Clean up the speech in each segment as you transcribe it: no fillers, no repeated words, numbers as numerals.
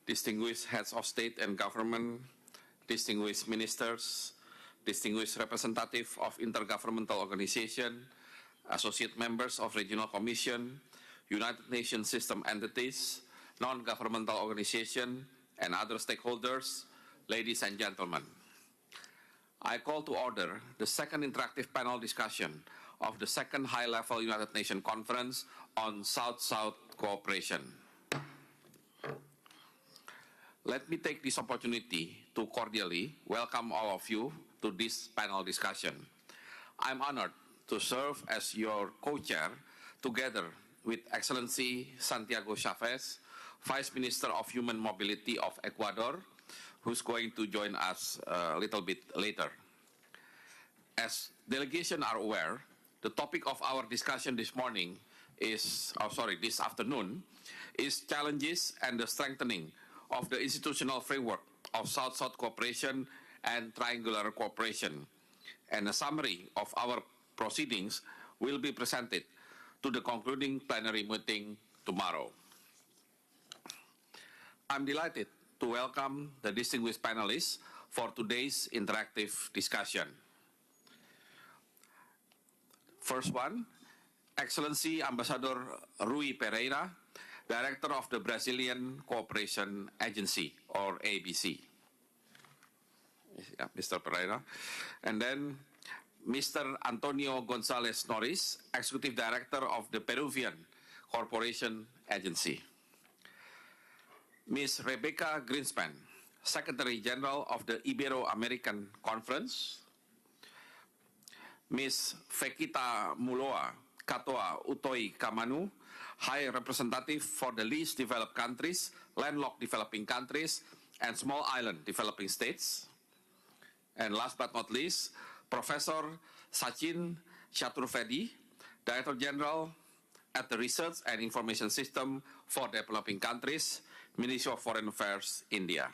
distinguished heads of state and government, distinguished ministers, distinguished representatives of intergovernmental organizations, associate members of regional commission, United Nations system entities, non-governmental organizations, and other stakeholders, ladies and gentlemen. I call to order the second interactive panel discussion of the second high-level United Nations Conference on South-South Cooperation. Let me take this opportunity to cordially welcome all of you to this panel discussion. I'm honored to serve as your co-chair together with Excellency Santiago Chavez, Vice Minister of Human Mobility of Ecuador, who's going to join us a little bit later. As delegation are aware, the topic of our discussion this morning is, this afternoon, is challenges and the strengthening of the institutional framework of South-South cooperation and triangular cooperation. And a summary of our proceedings will be presented to the concluding plenary meeting tomorrow. I'm delighted to welcome the distinguished panelists for today's interactive discussion. First one, Excellency Ambassador Rui Pereira, Director of the Brazilian Cooperation Agency, or ABC. Yeah, Mr. Pereira. And then Mr. Antonio Gonzalez Nori, Executive Director of the Peruvian Cooperation Agency. Ms. Rebecca Greenspan, Secretary General of the Ibero-American Conference. Ms. Fekita Muloa Katoa Utoi Kamanu, High Representative for the least developed countries, landlocked developing countries, and small island developing states. And last but not least, Professor Sachin Chaturvedi, Director General at the Research and Information System for Developing Countries, Ministry of Foreign Affairs, India.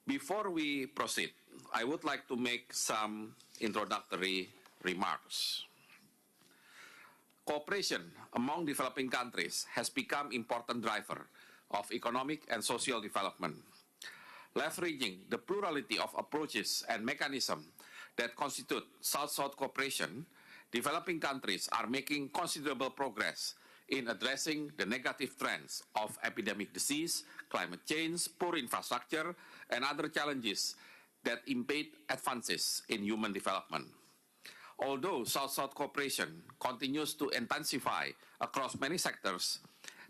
Before we proceed, I would like to make some introductory remarks. Cooperation among developing countries has become an important driver of economic and social development. Leveraging the plurality of approaches and mechanisms that constitute South-South cooperation, developing countries are making considerable progress in addressing the negative trends of epidemic disease, climate change, poor infrastructure, and other challenges that impede advances in human development. Although South-South cooperation continues to intensify across many sectors,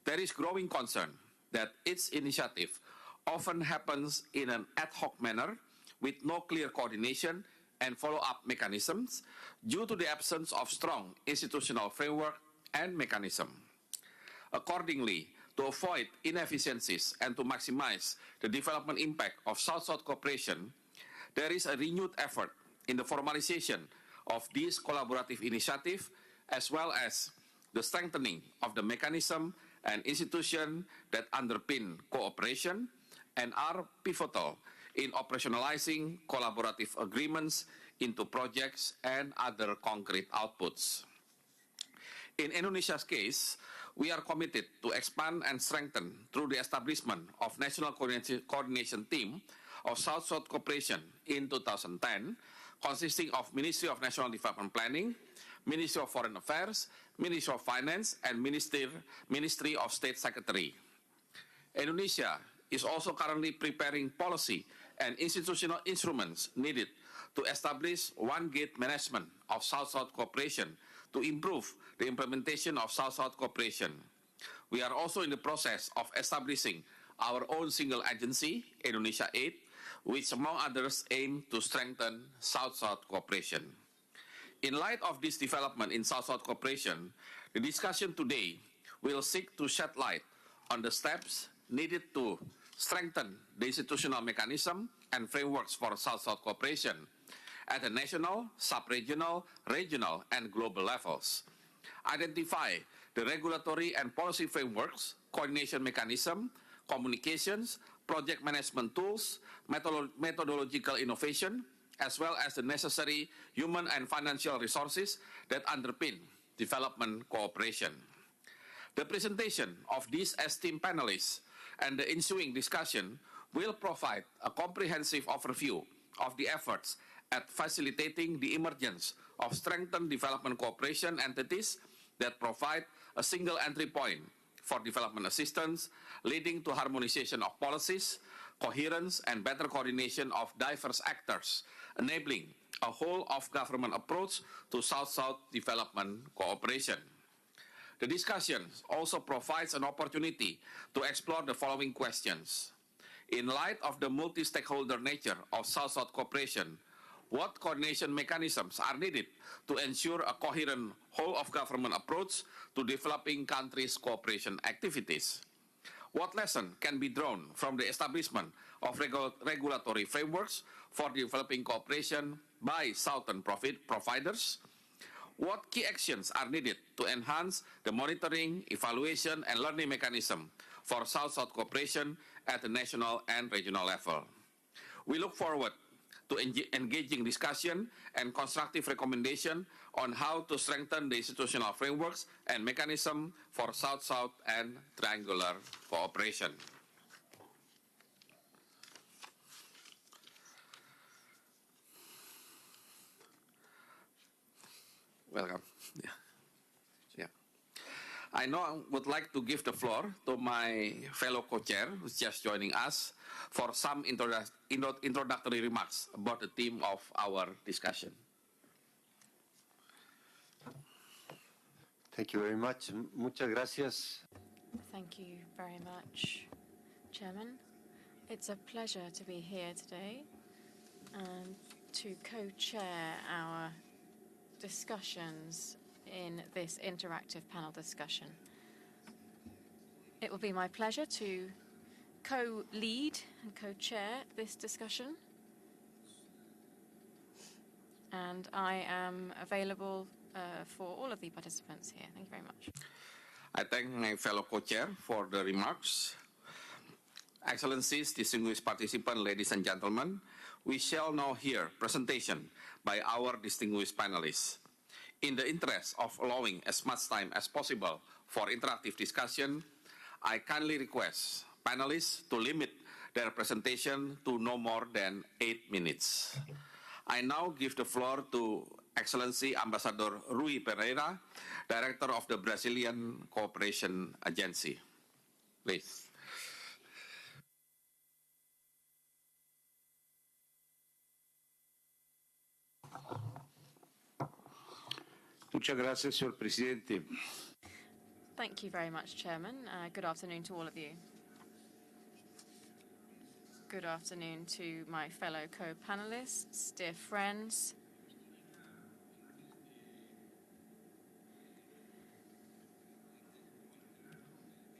there is growing concern that its initiative often happens in an ad hoc manner with no clear coordination and follow-up mechanisms due to the absence of strong institutional framework and mechanism. Accordingly, to avoid inefficiencies and to maximize the development impact of South-South cooperation, there is a renewed effort in the formalization of this collaborative initiative, as well as the strengthening of the mechanism and institution that underpin cooperation and are pivotal in operationalizing collaborative agreements into projects and other concrete outputs. In Indonesia's case, we are committed to expand and strengthen through the establishment of National Coordination Team of South-South Cooperation in 2010, consisting of Ministry of National Development Planning, Ministry of Foreign Affairs, Ministry of Finance, and Ministry of State Secretary. Indonesia is also currently preparing policy and institutional instruments needed to establish one-gate management of South-South cooperation to improve the implementation of South-South cooperation. We are also in the process of establishing our own single agency, Indonesia Aid, which among others aim to strengthen South-South cooperation. In light of this development in South-South cooperation, the discussion today will seek to shed light on the steps needed to strengthen the institutional mechanism and frameworks for South-South cooperation at the national, sub-regional, regional, and global levels. Identify the regulatory and policy frameworks, coordination mechanism, communications, project management tools, methodological innovation, as well as the necessary human and financial resources that underpin development cooperation. The presentation of these esteemed panelists and the ensuing discussion will provide a comprehensive overview of the efforts at facilitating the emergence of strengthened development cooperation entities that provide a single entry point for development assistance, leading to harmonization of policies, coherence, and better coordination of diverse actors, enabling a whole-of-government approach to South-South development cooperation. The discussion also provides an opportunity to explore the following questions. In light of the multi-stakeholder nature of South-South cooperation, what coordination mechanisms are needed to ensure a coherent whole-of-government approach to developing countries' cooperation activities? What lesson can be drawn from the establishment of regulatory frameworks for developing cooperation by Southern providers? What key actions are needed to enhance the monitoring, evaluation, and learning mechanism for South-South cooperation at the national and regional level? We look forward to engaging discussion and constructive recommendation on how to strengthen the institutional frameworks and mechanism for South-South and triangular cooperation. Welcome. Yeah. I now would like to give the floor to my fellow co-chair who's just joining us for some introductory remarks about the theme of our discussion. Thank you very much. Muchas gracias. Thank you very much, Chairman. It's a pleasure to be here today and to co-chair our discussions in this interactive panel discussion. It will be my pleasure to co-lead and co-chair this discussion, and I am available for all of the participants here. Thank you very much. I thank my fellow co-chair for the remarks. Excellencies, distinguished participants, ladies and gentlemen, we shall now hear presentation by our distinguished panelists. In the interest of allowing as much time as possible for interactive discussion, I kindly request panelists to limit their presentation to no more than 8 minutes. I now give the floor to Excellency Ambassador Rui Pereira, Director of the Brazilian Cooperation Agency. Please. Muchas gracias, señor presidente. Thank you very much, Chairman. Good afternoon to all of you. Good afternoon to my fellow co-panelists, dear friends.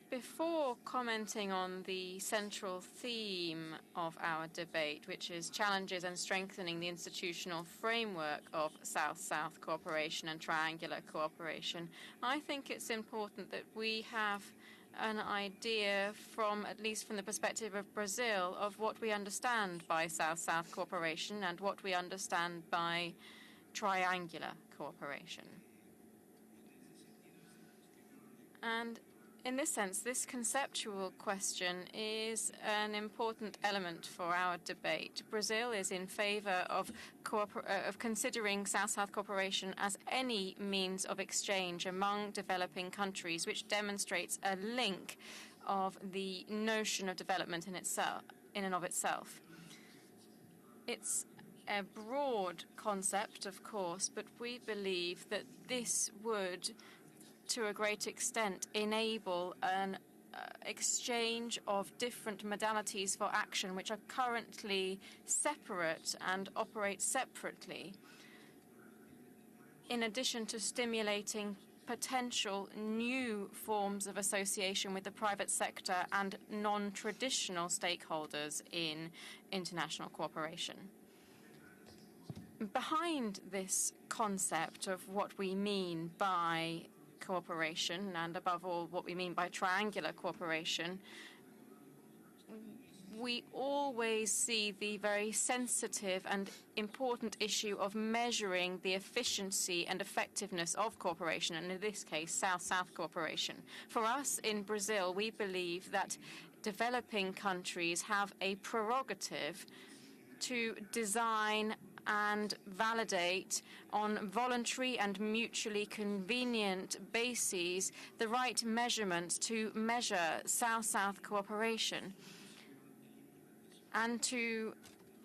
Before commenting on the central theme of our debate, which is challenges and strengthening the institutional framework of South-South cooperation and triangular cooperation, I think it's important that we have an idea from, at least from the perspective of Brazil, of what we understand by South-South cooperation and what we understand by triangular cooperation. And in this sense, this conceptual question is an important element for our debate. Brazil is in favor of considering South-South cooperation as any means of exchange among developing countries, which demonstrates a link of the notion of development in and of itself. It's a broad concept, of course, but we believe that this would, to a great extent, enable an exchange of different modalities for action which are currently separate and operate separately, in addition to stimulating potential new forms of association with the private sector and non-traditional stakeholders in international cooperation. Behind this concept of what we mean by cooperation, and above all what we mean by triangular cooperation, we always see the very sensitive and important issue of measuring the efficiency and effectiveness of cooperation, and in this case, South-South cooperation. For us in Brazil, we believe that developing countries have a prerogative to design and validate on voluntary and mutually convenient bases the right measurements to measure South-South cooperation and to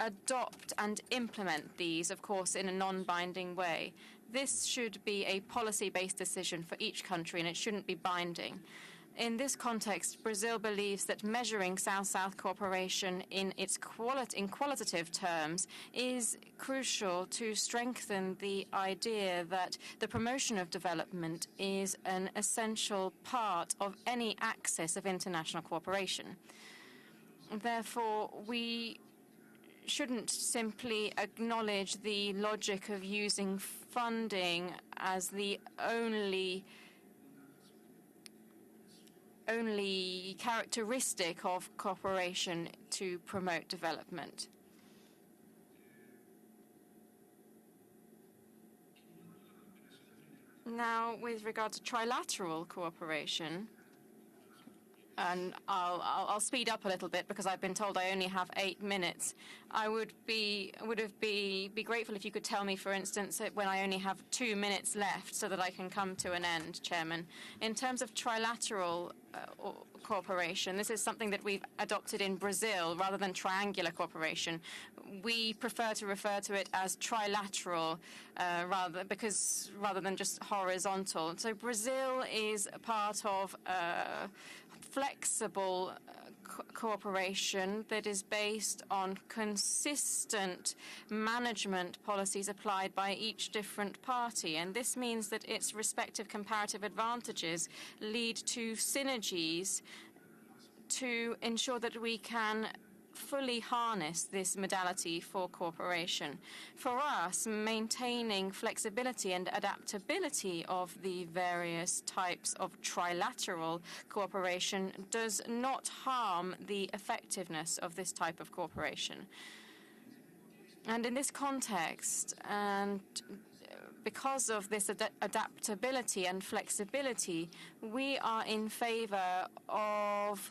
adopt and implement these, of course, in a non-binding way. This should be a policy-based decision for each country, and it shouldn't be binding. In this context, Brazil believes that measuring South-South cooperation in qualitative terms is crucial to strengthen the idea that the promotion of development is an essential part of any axis of international cooperation. Therefore, we shouldn't simply acknowledge the logic of using funding as the only characteristic of cooperation to promote development. Now, with regard to trilateral cooperation, and I'll speed up a little bit because I've been told I only have 8 minutes. I would be grateful if you could tell me, for instance, when I only have 2 minutes left so that I can come to an end, Chairman. In terms of trilateral cooperation, this is something that we've adopted in Brazil rather than triangular cooperation. We prefer to refer to it as trilateral rather than just horizontal. So Brazil is part of flexible cooperation that is based on consistent management policies applied by each different party. And this means that its respective comparative advantages lead to synergies to ensure that we can fully harness this modality for cooperation. For us, maintaining flexibility and adaptability of the various types of trilateral cooperation does not harm the effectiveness of this type of cooperation. And in this context, and because of this adaptability and flexibility, we are in favor of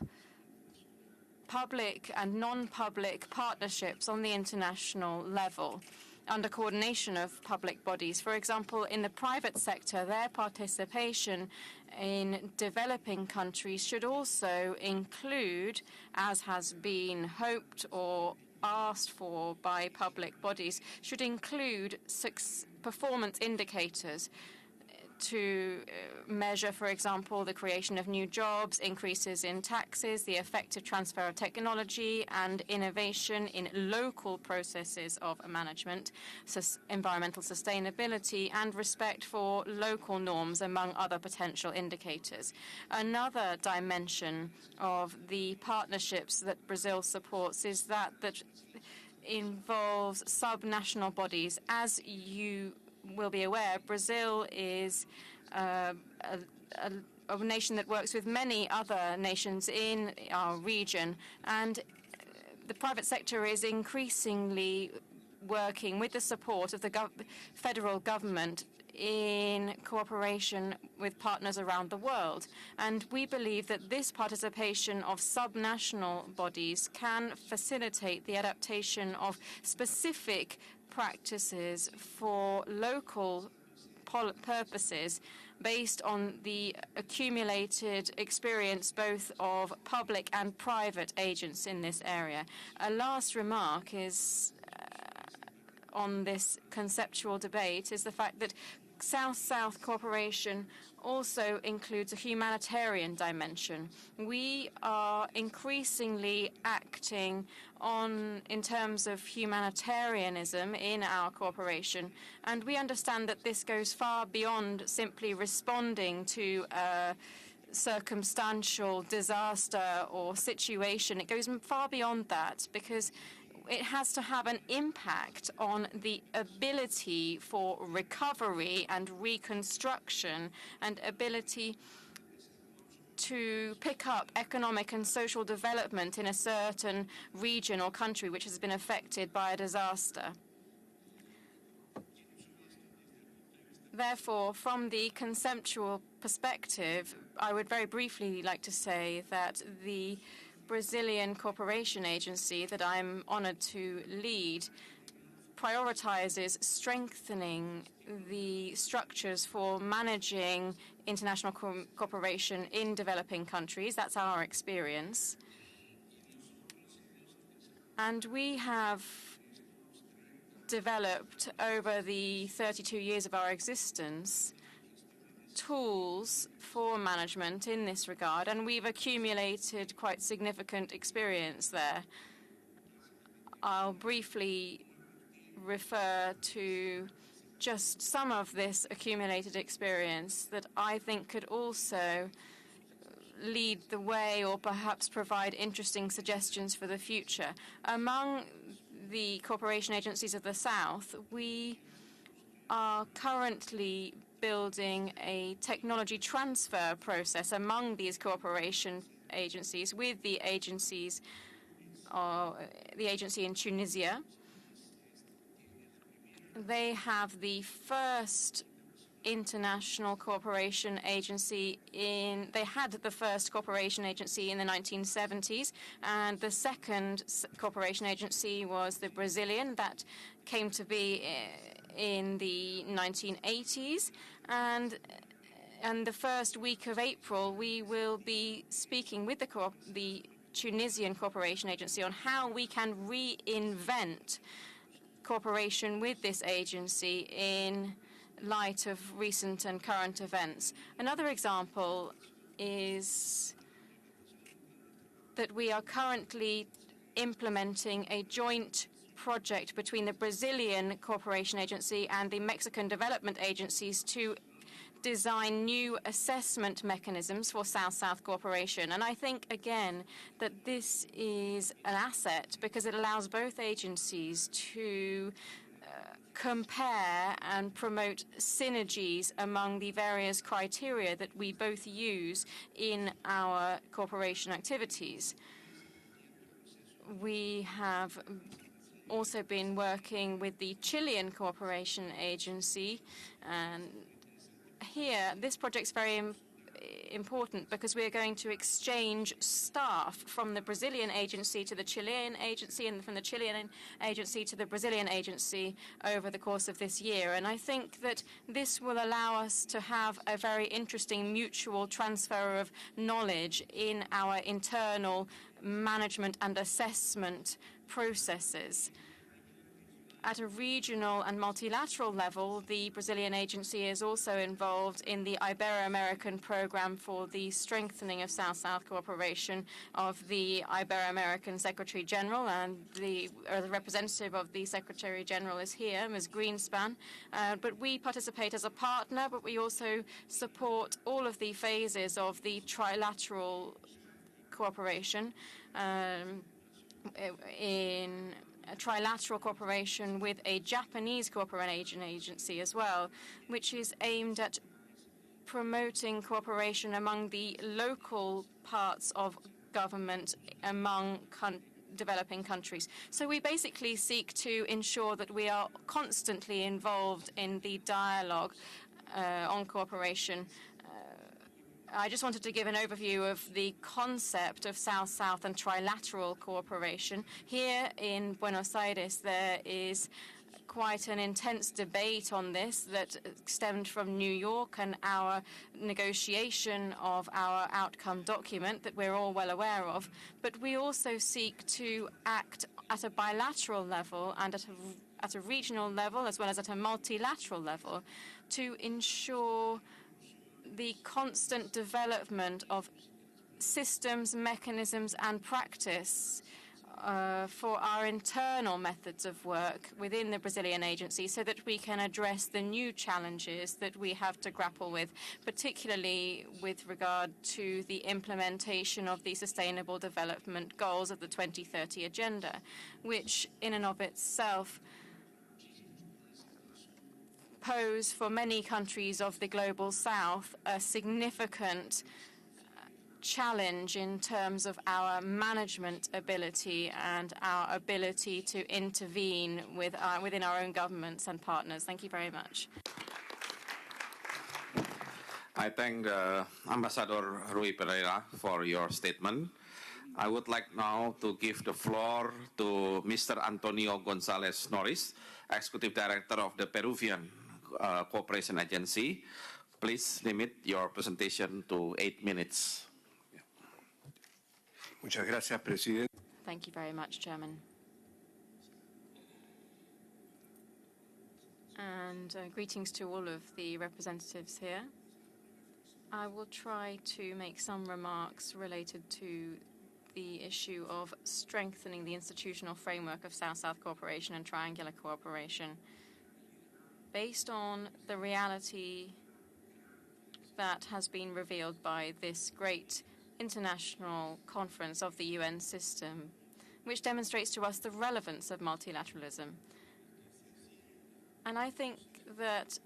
public and non-public partnerships on the international level under coordination of public bodies. For example, in the private sector, their participation in developing countries should also include, as has been hoped or asked for by public bodies, should include performance indicators to measure, for example, the creation of new jobs, increases in taxes, the effective transfer of technology and innovation in local processes of management, environmental sustainability, and respect for local norms, among other potential indicators. Another dimension of the partnerships that Brazil supports is that involves subnational bodies. As you will be aware, Brazil is a nation that works with many other nations in our region, and the private sector is increasingly working with the support of the federal government in cooperation with partners around the world. And we believe that this participation of subnational bodies can facilitate the adaptation of specific practices for local purposes based on the accumulated experience both of public and private agents in this area. A last remark is on this conceptual debate is the fact that South-South cooperation also includes a humanitarian dimension. We are increasingly acting in terms of humanitarianism in our cooperation, and we understand that this goes far beyond simply responding to a circumstantial disaster or situation. It goes far beyond that because it has to have an impact on the ability for recovery and reconstruction and ability to pick up economic and social development in a certain region or country which has been affected by a disaster. Therefore, from the conceptual perspective, I would very briefly like to say that the Brazilian Cooperation Agency that I'm honored to lead prioritizes strengthening the structures for managing international cooperation in developing countries. That's our experience. And we have developed over the 32 years of our existence tools for management in this regard, and we've accumulated quite significant experience there. I'll briefly refer to just some of this accumulated experience that I think could also lead the way or perhaps provide interesting suggestions for the future. Among the cooperation agencies of the South, we are currently building a technology transfer process among these cooperation agencies with the agency in Tunisia. They have the first international cooperation agency they had the first cooperation agency in the 1970s, and the second cooperation agency was the Brazilian that came to be in the 1980s. And the first week of April, we will be speaking with the Tunisian Cooperation Agency on how we can reinvent cooperation with this agency in light of recent and current events. Another example is that we are currently implementing a joint project between the Brazilian Cooperation Agency and the Mexican Development Agencies to design new assessment mechanisms for South-South cooperation. And I think, again, that this is an asset because it allows both agencies to compare and promote synergies among the various criteria that we both use in our cooperation activities. We have also been working with the Chilean Cooperation Agency, and here this project is very important because we are going to exchange staff from the Brazilian agency to the Chilean agency and from the Chilean agency to the Brazilian agency over the course of this year. And I think that this will allow us to have a very interesting mutual transfer of knowledge in our internal management and assessment processes. At a regional and multilateral level, the Brazilian agency is also involved in the Ibero-American program for the strengthening of South-South cooperation of the Ibero-American Secretary General, and the representative of the Secretary General is here, Ms. Greenspan. But we participate as a partner, but we also support all of the phases of the trilateral cooperation in a trilateral cooperation with a Japanese cooperation agency as well, which is aimed at promoting cooperation among the local parts of government among developing countries. So we basically seek to ensure that we are constantly involved in the dialogue on cooperation. I just wanted to give an overview of the concept of South-South and trilateral cooperation. Here in Buenos Aires, there is quite an intense debate on this that stemmed from New York and our negotiation of our outcome document that we're all well aware of. But we also seek to act at a bilateral level and at a regional level as well as at a multilateral level to ensure the constant development of systems, mechanisms, and practice for our internal methods of work within the Brazilian agency so that we can address the new challenges that we have to grapple with, particularly with regard to the implementation of the Sustainable Development Goals of the 2030 Agenda, which in and of itself pose for many countries of the Global South a significant challenge in terms of our management ability and our ability to intervene within our own governments and partners. Thank you very much. I thank Ambassador Rui Pereira for your statement. I would like now to give the floor to Mr. Antonio Gonzalez Noris, Executive Director of the Peruvian Cooperation Agency. Please limit your presentation to 8 minutes. Muchas gracias, Presidente. Thank you very much, Chairman. And greetings to all of the representatives here. I will try to make some remarks related to the issue of strengthening the institutional framework of South-South cooperation and triangular cooperation based on the reality that has been revealed by this great international conference of the UN system, which demonstrates to us the relevance of multilateralism. And I think that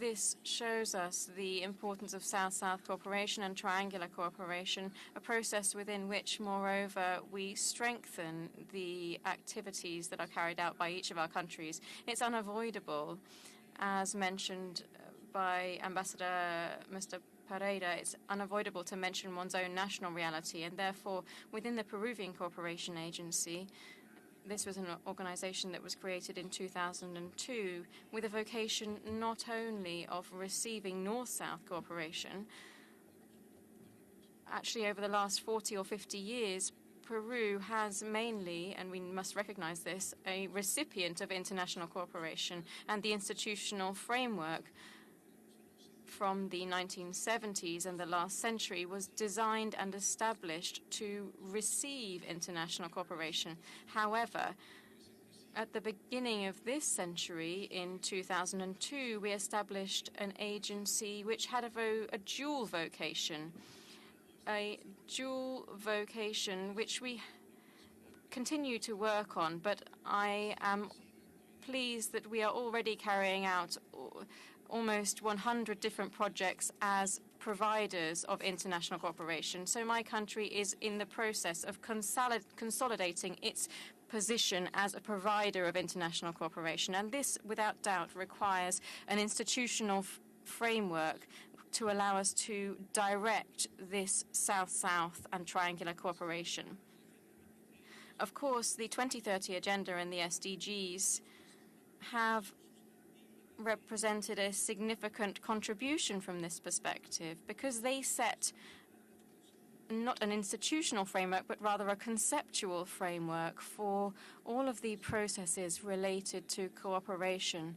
this shows us the importance of South-South cooperation and triangular cooperation, a process within which, moreover, we strengthen the activities that are carried out by each of our countries. It's unavoidable, as mentioned by Ambassador Mr. Pereira, it's unavoidable to mention one's own national reality, and therefore, within the Peruvian Cooperation Agency, this was an organization that was created in 2002 with a vocation not only of receiving North-South cooperation. Actually, over the last 40 or 50 years, Peru has mainly, and we must recognize this, a recipient of international cooperation, and the institutional framework from the 1970s and the last century was designed and established to receive international cooperation. However, at the beginning of this century, in 2002, we established an agency which had a dual vocation, which we continue to work on, but I am pleased that we are already carrying out almost 100 different projects as providers of international cooperation. So my country is in the process of consolidating its position as a provider of international cooperation. And this, without doubt, requires an institutional framework to allow us to direct this South-South and triangular cooperation. Of course, the 2030 Agenda and the SDGs have represented a significant contribution from this perspective because they set not an institutional framework, but rather a conceptual framework for all of the processes related to cooperation.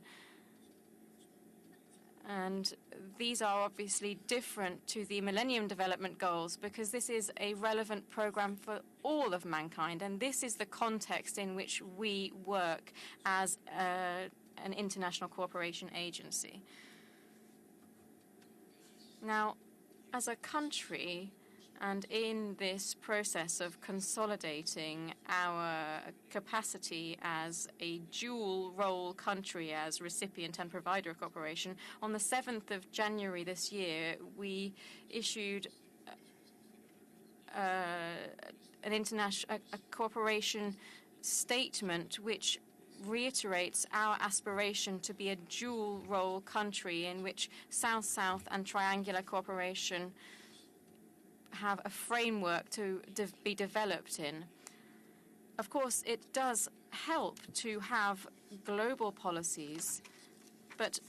And these are obviously different to the Millennium Development Goals because this is a relevant program for all of mankind, and this is the context in which we work as an international cooperation agency. Now, as a country, and in this process of consolidating our capacity as a dual-role country as recipient and provider of cooperation, on the 7th of January this year, we issued a cooperation statement which reiterates our aspiration to be a dual-role country in which South-South and triangular cooperation have a framework to be developed in. Of course, it does help to have global policies, but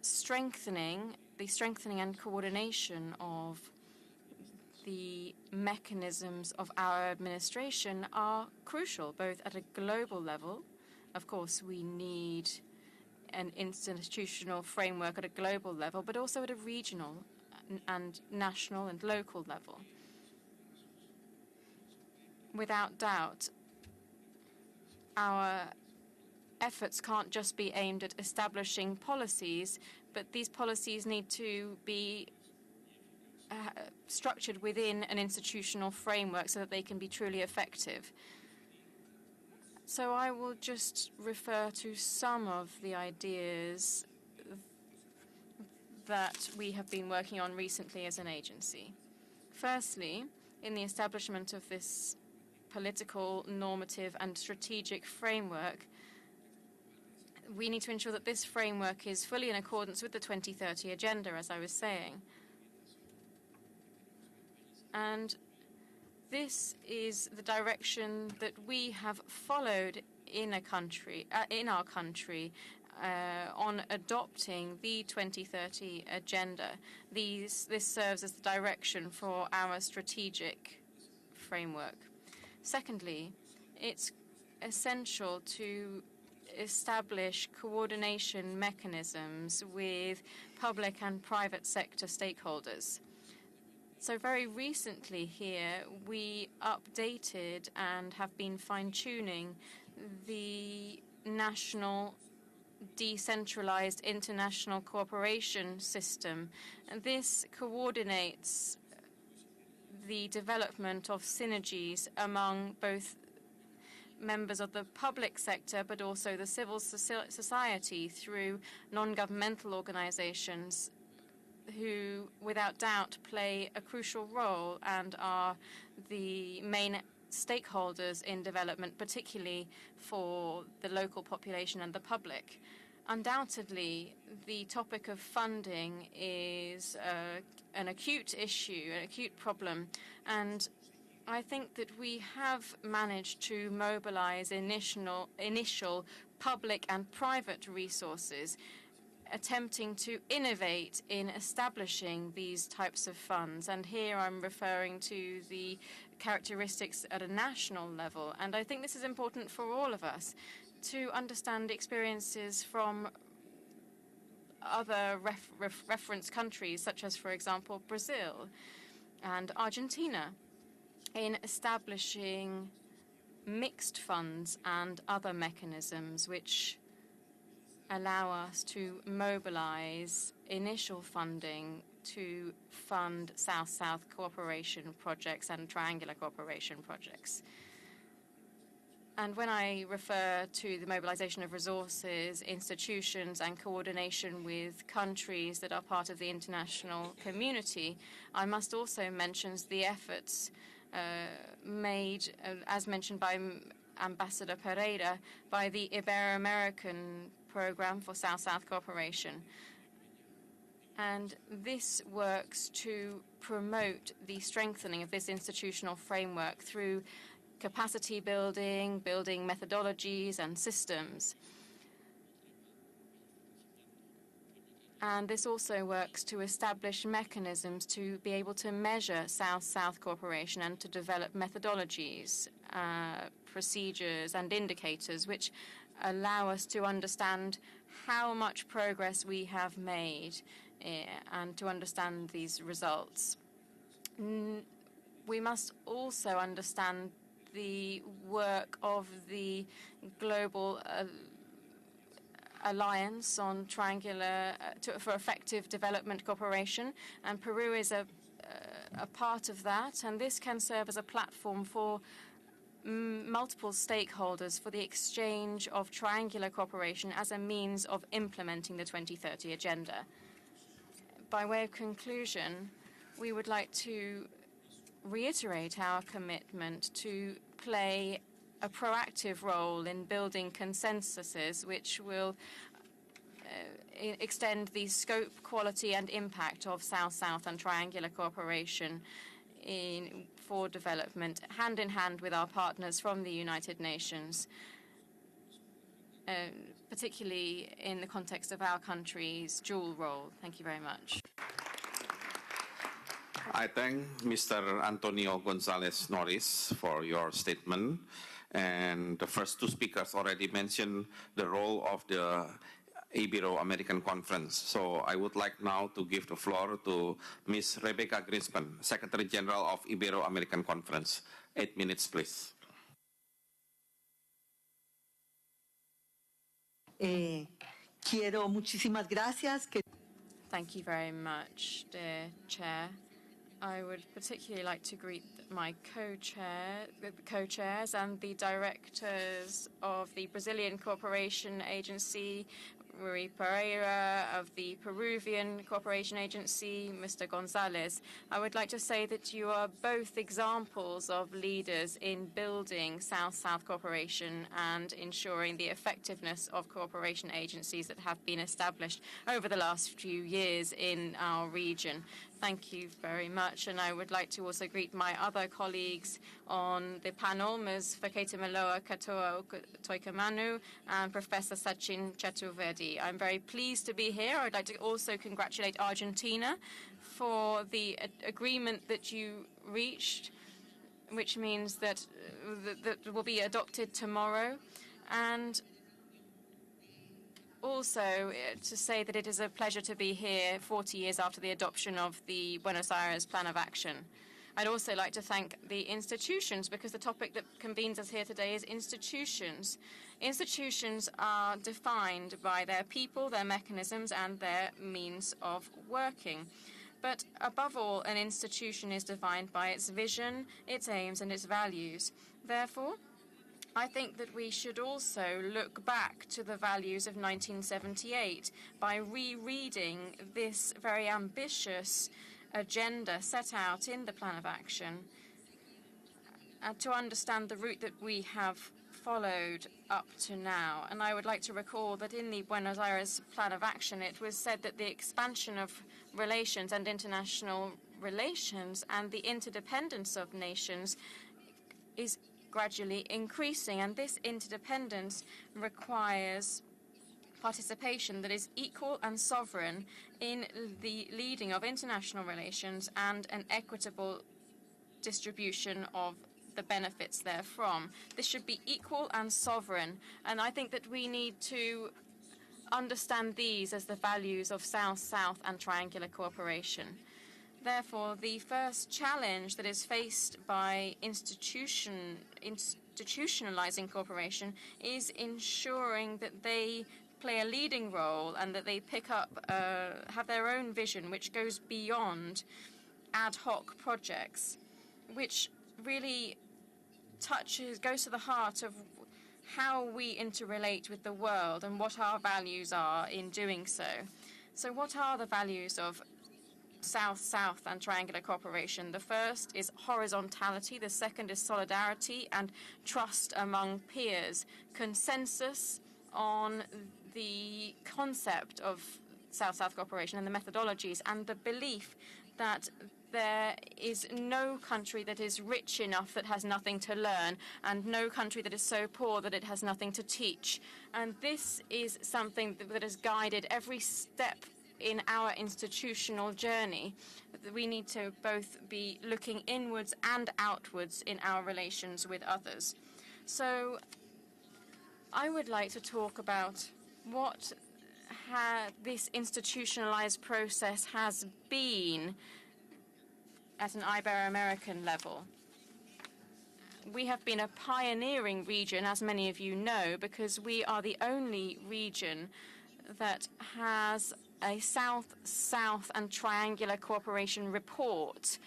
the strengthening and coordination of the mechanisms of our administration are crucial, both at a global level. Of course, we need an institutional framework at a global level, but also at a regional and national and local level. Without doubt, our efforts can't just be aimed at establishing policies, but these policies need to be structured within an institutional framework so that they can be truly effective. So I will just refer to some of the ideas that we have been working on recently as an agency. Firstly, in the establishment of this political, normative, and strategic framework, we need to ensure that this framework is fully in accordance with the 2030 agenda, as I was saying. And this is the direction that we have followed in our country, on adopting the 2030 agenda. This serves as the direction for our strategic framework. Secondly, it's essential to establish coordination mechanisms with public and private sector stakeholders. So very recently here, we updated and have been fine-tuning the national decentralized international cooperation system. And this coordinates the development of synergies among both members of the public sector, but also the civil society through non-governmental organizations who, without doubt, play a crucial role and are the main stakeholders in development, particularly for the local population and the public. Undoubtedly, the topic of funding is an acute issue, an acute problem, and I think that we have managed to mobilize initial public and private resources, attempting to innovate in establishing these types of funds. And here I'm referring to the characteristics at a national level. And I think this is important for all of us to understand experiences from other reference countries, such as, for example, Brazil and Argentina, in establishing mixed funds and other mechanisms which allow us to mobilize initial funding to fund South-South cooperation projects and triangular cooperation projects. And when I refer to the mobilization of resources, institutions, and coordination with countries that are part of the international community, I must also mention the efforts made, as mentioned by Ambassador Pereira, by the Ibero-American Program for South-South Cooperation. And this works to promote the strengthening of this institutional framework through capacity building, building methodologies and systems. And this also works to establish mechanisms to be able to measure South-South cooperation and to develop methodologies, procedures and indicators which allow us to understand how much progress we have made and to understand these results. We must also understand the work of the Global Alliance on Triangular for Effective Development Cooperation, and Peru is a part of that, and this can serve as a platform for multiple stakeholders for the exchange of triangular cooperation as a means of implementing the 2030 agenda. By way of conclusion, we would like to reiterate our commitment to play a proactive role in building consensuses which will extend the scope, quality, and impact of South-South and triangular cooperation for development, hand in hand with our partners from the United Nations, particularly in the context of our country's dual role. Thank you very much. I thank Mr. Antonio Gonzalez Norris for your statement. And the first two speakers already mentioned the role of the Ibero-American Conference. So I would like now to give the floor to Ms. Rebecca Greenspan, Secretary General of Ibero-American Conference. 8 minutes, please. Muchísimas gracias. Thank you very much, dear Chair. I would particularly like to greet my co-chairs and the directors of the Brazilian Cooperation Agency, Rui Pereira of the Peruvian Cooperation Agency, Mr. Gonzalez. I would like to say that you are both examples of leaders in building South-South cooperation and ensuring the effectiveness of cooperation agencies that have been established over the last few years in our region. Thank you very much, and I would like to also greet my other colleagues on the panel, Ms. Faketa Meloa Katoa Toikamanu and Professor Sachin Chaturvedi. I'm very pleased to be here. I'd like to also congratulate Argentina for the agreement that you reached, which means that that will be adopted tomorrow, and also to say that it is a pleasure to be here 40 years after the adoption of the Buenos Aires Plan of Action. I'd also like to thank the institutions, because the topic that convenes us here today is institutions. Institutions are defined by their people, their mechanisms, and their means of working. But above all, an institution is defined by its vision, its aims, and its values. Therefore, I think that we should also look back to the values of 1978 by rereading this very ambitious agenda set out in the Plan of Action, to understand the route that we have followed up to now. And I would like to recall that in the Buenos Aires Plan of Action, it was said that the expansion of relations and international relations and the interdependence of nations is gradually increasing, and this interdependence requires participation that is equal and sovereign in the leading of international relations and an equitable distribution of the benefits therefrom. This should be equal and sovereign, and I think that we need to understand these as the values of South-South and triangular cooperation. Therefore, the first challenge that is faced by institutionalizing cooperation is ensuring that they play a leading role and that they pick up, have their own vision, which goes beyond ad hoc projects, which really goes to the heart of how we interrelate with the world and what our values are in doing so. So what are the values of South-South and triangular cooperation? The first is horizontality, the second is solidarity and trust among peers, consensus on the concept of South-South cooperation and the methodologies, and the belief that there is no country that is rich enough that has nothing to learn, and no country that is so poor that it has nothing to teach. And this is something that has guided every step in our institutional journey. We need to both be looking inwards and outwards in our relations with others. So I would like to talk about what this institutionalized process has been at an Ibero-American level. We have been a pioneering region, as many of you know, because we are the only region that has a South-South and triangular cooperation report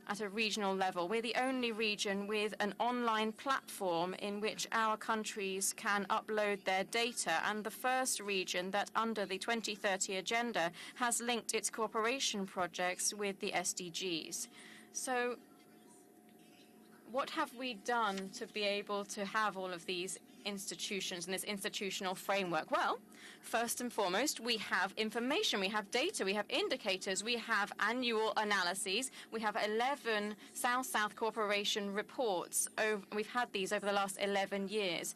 at a regional level. We're the only region with an online platform in which our countries can upload their data, and the first region that, under the 2030 agenda, has linked its cooperation projects with the SDGs. So what have we done to be able to have all of these institutions and this institutional framework? Well, first and foremost, we have information, we have data, we have indicators, we have annual analyses, we have 11 South-South cooperation reports. We've had these over the last 11 years.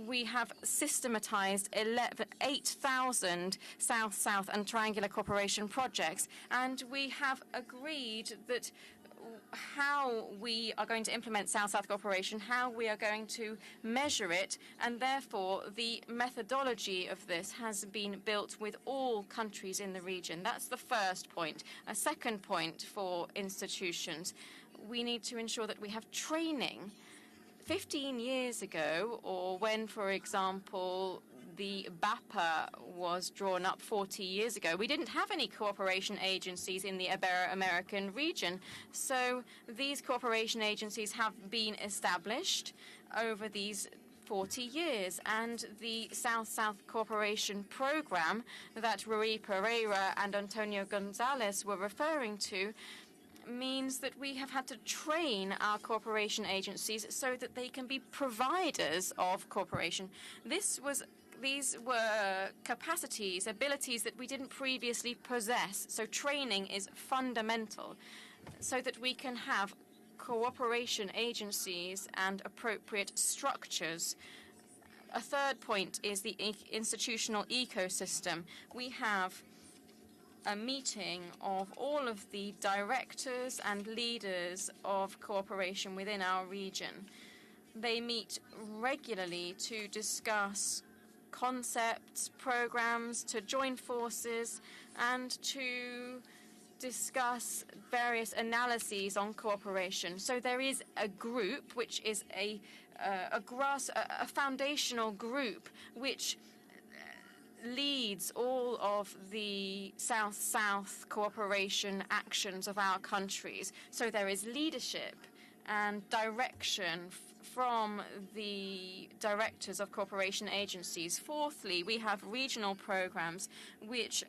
We have systematized 8,000 South-South and triangular cooperation projects, and we have agreed that how we are going to implement South-South cooperation, how we are going to measure it, and therefore the methodology of this has been built with all countries in the region. That's the first point. A second point for institutions, we need to ensure that we have training. 15 years ago, or when, for example, the BAPA was drawn up 40 years ago, we didn't have any cooperation agencies in the Ibero-American region. So these cooperation agencies have been established over these 40 years. And the South-South Cooperation Program that Rui Pereira and Antonio Gonzalez were referring to means that we have had to train our cooperation agencies so that they can be providers of cooperation. These were capacities, abilities that we didn't previously possess. So training is fundamental so that we can have cooperation agencies and appropriate structures. A third point is the institutional ecosystem. We have a meeting of all of the directors and leaders of cooperation within our region. They meet regularly to discuss concepts, programs, to join forces, and to discuss various analyses on cooperation. So there is a group, which is a foundational group, which leads all of the South-South cooperation actions of our countries. So there is leadership and direction from the directors of cooperation agencies. Fourthly, we have regional programs which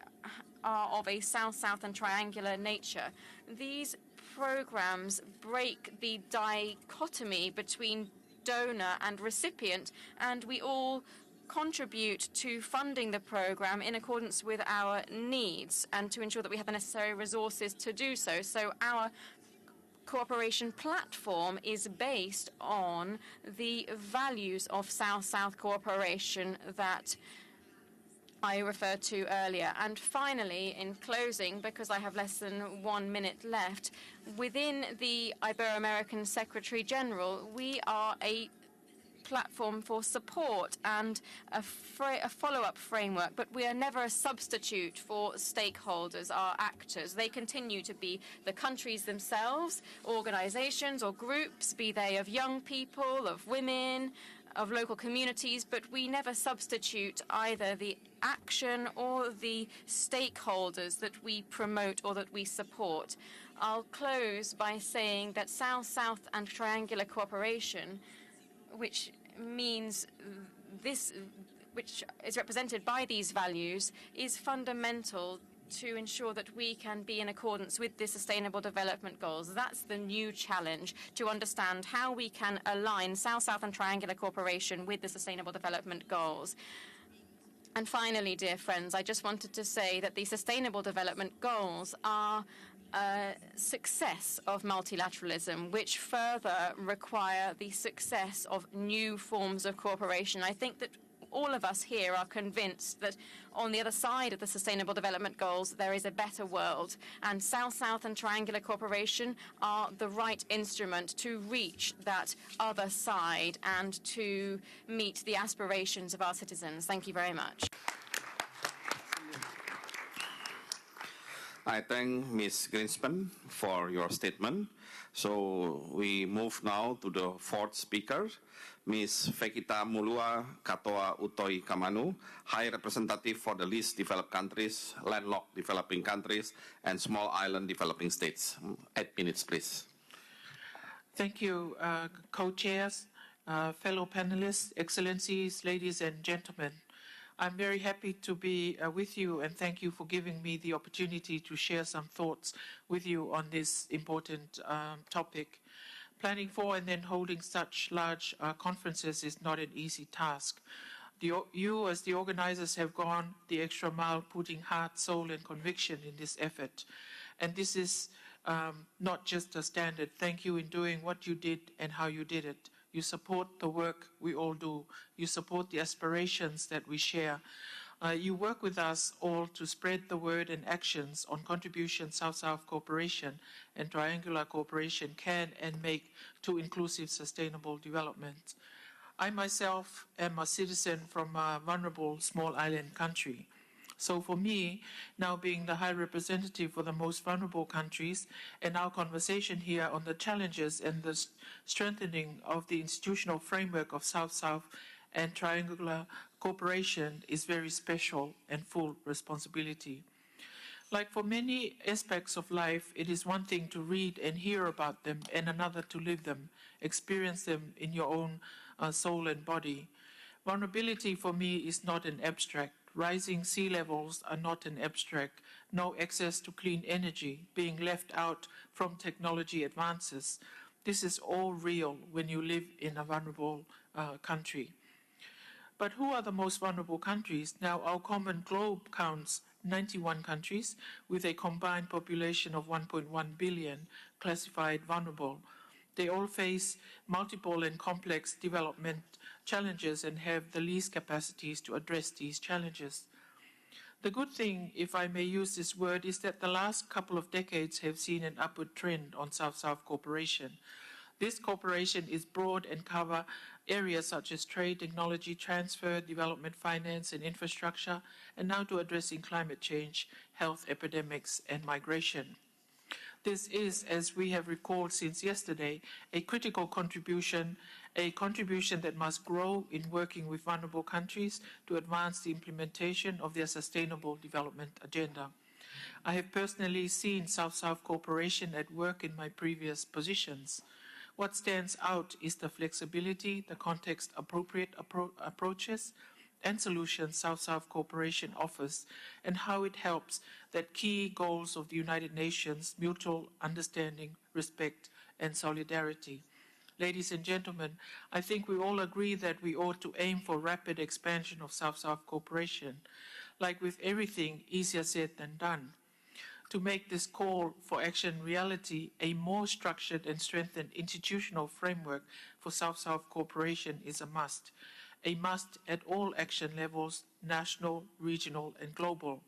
are of a South-South and triangular nature. These programs break the dichotomy between donor and recipient, and we all contribute to funding the program in accordance with our needs and to ensure that we have the necessary resources to do so. So our cooperation platform is based on the values of South-South cooperation that I referred to earlier. And finally, in closing, because I have less than 1 minute left, within the Ibero-American Secretary General, we are a platform for support and a follow-up framework, but we are never a substitute for stakeholders, our actors. They continue to be the countries themselves, organizations or groups, be they of young people, of women, of local communities, but we never substitute either the action or the stakeholders that we promote or that we support. I'll close by saying that South-South and triangular cooperation, which means this, which is represented by these values, is fundamental to ensure that we can be in accordance with the Sustainable Development Goals. That's the new challenge, to understand how we can align South-South and triangular cooperation with the Sustainable Development Goals. And finally, dear friends, I just wanted to say that the Sustainable Development Goals are success of multilateralism, which further require the success of new forms of cooperation. I think that all of us here are convinced that on the other side of the Sustainable Development Goals, there is a better world, and South-South and triangular cooperation are the right instrument to reach that other side and to meet the aspirations of our citizens. Thank you very much. I thank Ms. Greenspan for your statement. So we move now to the fourth speaker, Ms. Vekita Mulua Katoa Utoi Kamanu, High Representative for the Least Developed Countries, Landlocked Developing Countries, and Small Island Developing States. 8 minutes, please. Thank you, co-chairs, fellow panelists, excellencies, ladies and gentlemen. I'm very happy to be with you, and thank you for giving me the opportunity to share some thoughts with you on this important topic. Planning for and then holding such large conferences is not an easy task. You, as the organizers, have gone the extra mile, putting heart, soul, and conviction in this effort. And this is not just a standard thank you in doing what you did and how you did it. You support the work we all do. You support the aspirations that we share. You work with us all to spread the word and actions on contribution South-South cooperation and triangular cooperation can and make to inclusive sustainable development. I myself am a citizen from a vulnerable small island country. So for me, now being the High Representative for the most vulnerable countries, and our conversation here on the challenges and the strengthening of the institutional framework of South-South and triangular cooperation is very special and full responsibility. Like for many aspects of life, it is one thing to read and hear about them and another to live them, experience them in your own soul and body. Vulnerability for me is not an abstract. Rising sea levels are not an abstract. No access to clean energy, being left out from technology advances. This is all real when you live in a vulnerable country. But who are the most vulnerable countries? Now, our common globe counts 91 countries with a combined population of 1.1 billion classified vulnerable. They all face multiple and complex development challenges and have the least capacities to address these challenges. The good thing, if I may use this word, is that the last couple of decades have seen an upward trend on South-South cooperation. This cooperation is broad and covers areas such as trade, technology transfer, development finance and infrastructure, and now to addressing climate change, health epidemics, and migration. This is, as we have recalled since yesterday, a critical contribution, a contribution that must grow in working with vulnerable countries to advance the implementation of their sustainable development agenda. I have personally seen South-South cooperation at work in my previous positions. What stands out is the flexibility, the context-appropriate approaches and solutions South-South cooperation offers, and how it helps that key goals of the United Nations, mutual understanding, respect, and solidarity. Ladies and gentlemen, I think we all agree that we ought to aim for rapid expansion of South-South cooperation. Like with everything, easier said than done. To make this call for action reality, a more structured and strengthened institutional framework for South-South cooperation is a must at all action levels, national, regional, and global.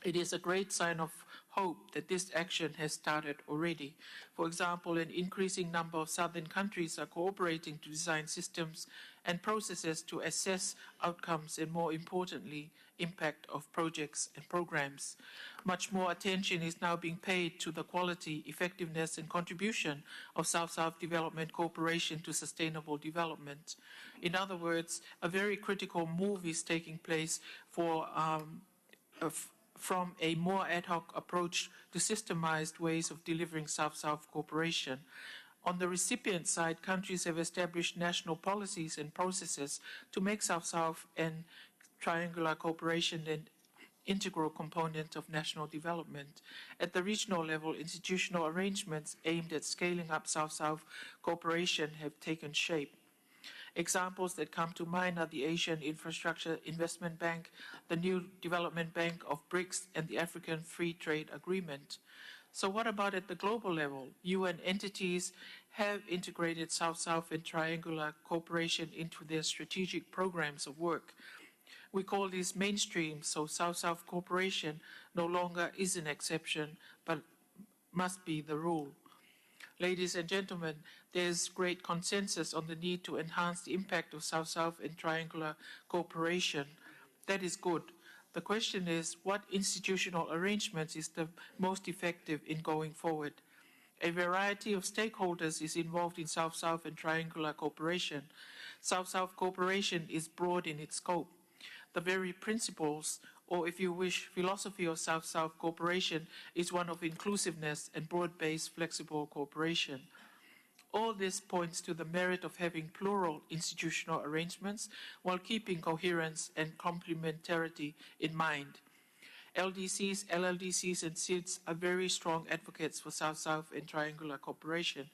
It is a great sign of hope that this action has started already. For example, an increasing number of southern countries are cooperating to design systems and processes to assess outcomes and, more importantly, impact of projects and programs. Much more attention is now being paid to the quality, effectiveness, and contribution of South-South development cooperation to sustainable development. In other words, a very critical move is taking place from a more ad hoc approach to systemized ways of delivering South-South cooperation. On the recipient side, countries have established national policies and processes to make South-South and triangular cooperation an integral component of national development. At the regional level, institutional arrangements aimed at scaling up South-South cooperation have taken shape. Examples that come to mind are the Asian Infrastructure Investment Bank, the new Development Bank of BRICS, and the African Free Trade Agreement. So what about at the global level? UN entities have integrated South-South and triangular cooperation into their strategic programs of work. We call these mainstream, so South-South cooperation no longer is an exception, but must be the rule. Ladies and gentlemen, there is great consensus on the need to enhance the impact of South-South and triangular cooperation. That is good. The question is, what institutional arrangements is the most effective in going forward? A variety of stakeholders is involved in South-South and triangular cooperation. South-South cooperation is broad in its scope. The very principles, or if you wish, philosophy of South-South cooperation is one of inclusiveness and broad-based flexible cooperation. All this points to the merit of having plural institutional arrangements while keeping coherence and complementarity in mind. LDCs, LLDCs, and SIDS are very strong advocates for South-South and triangular cooperation.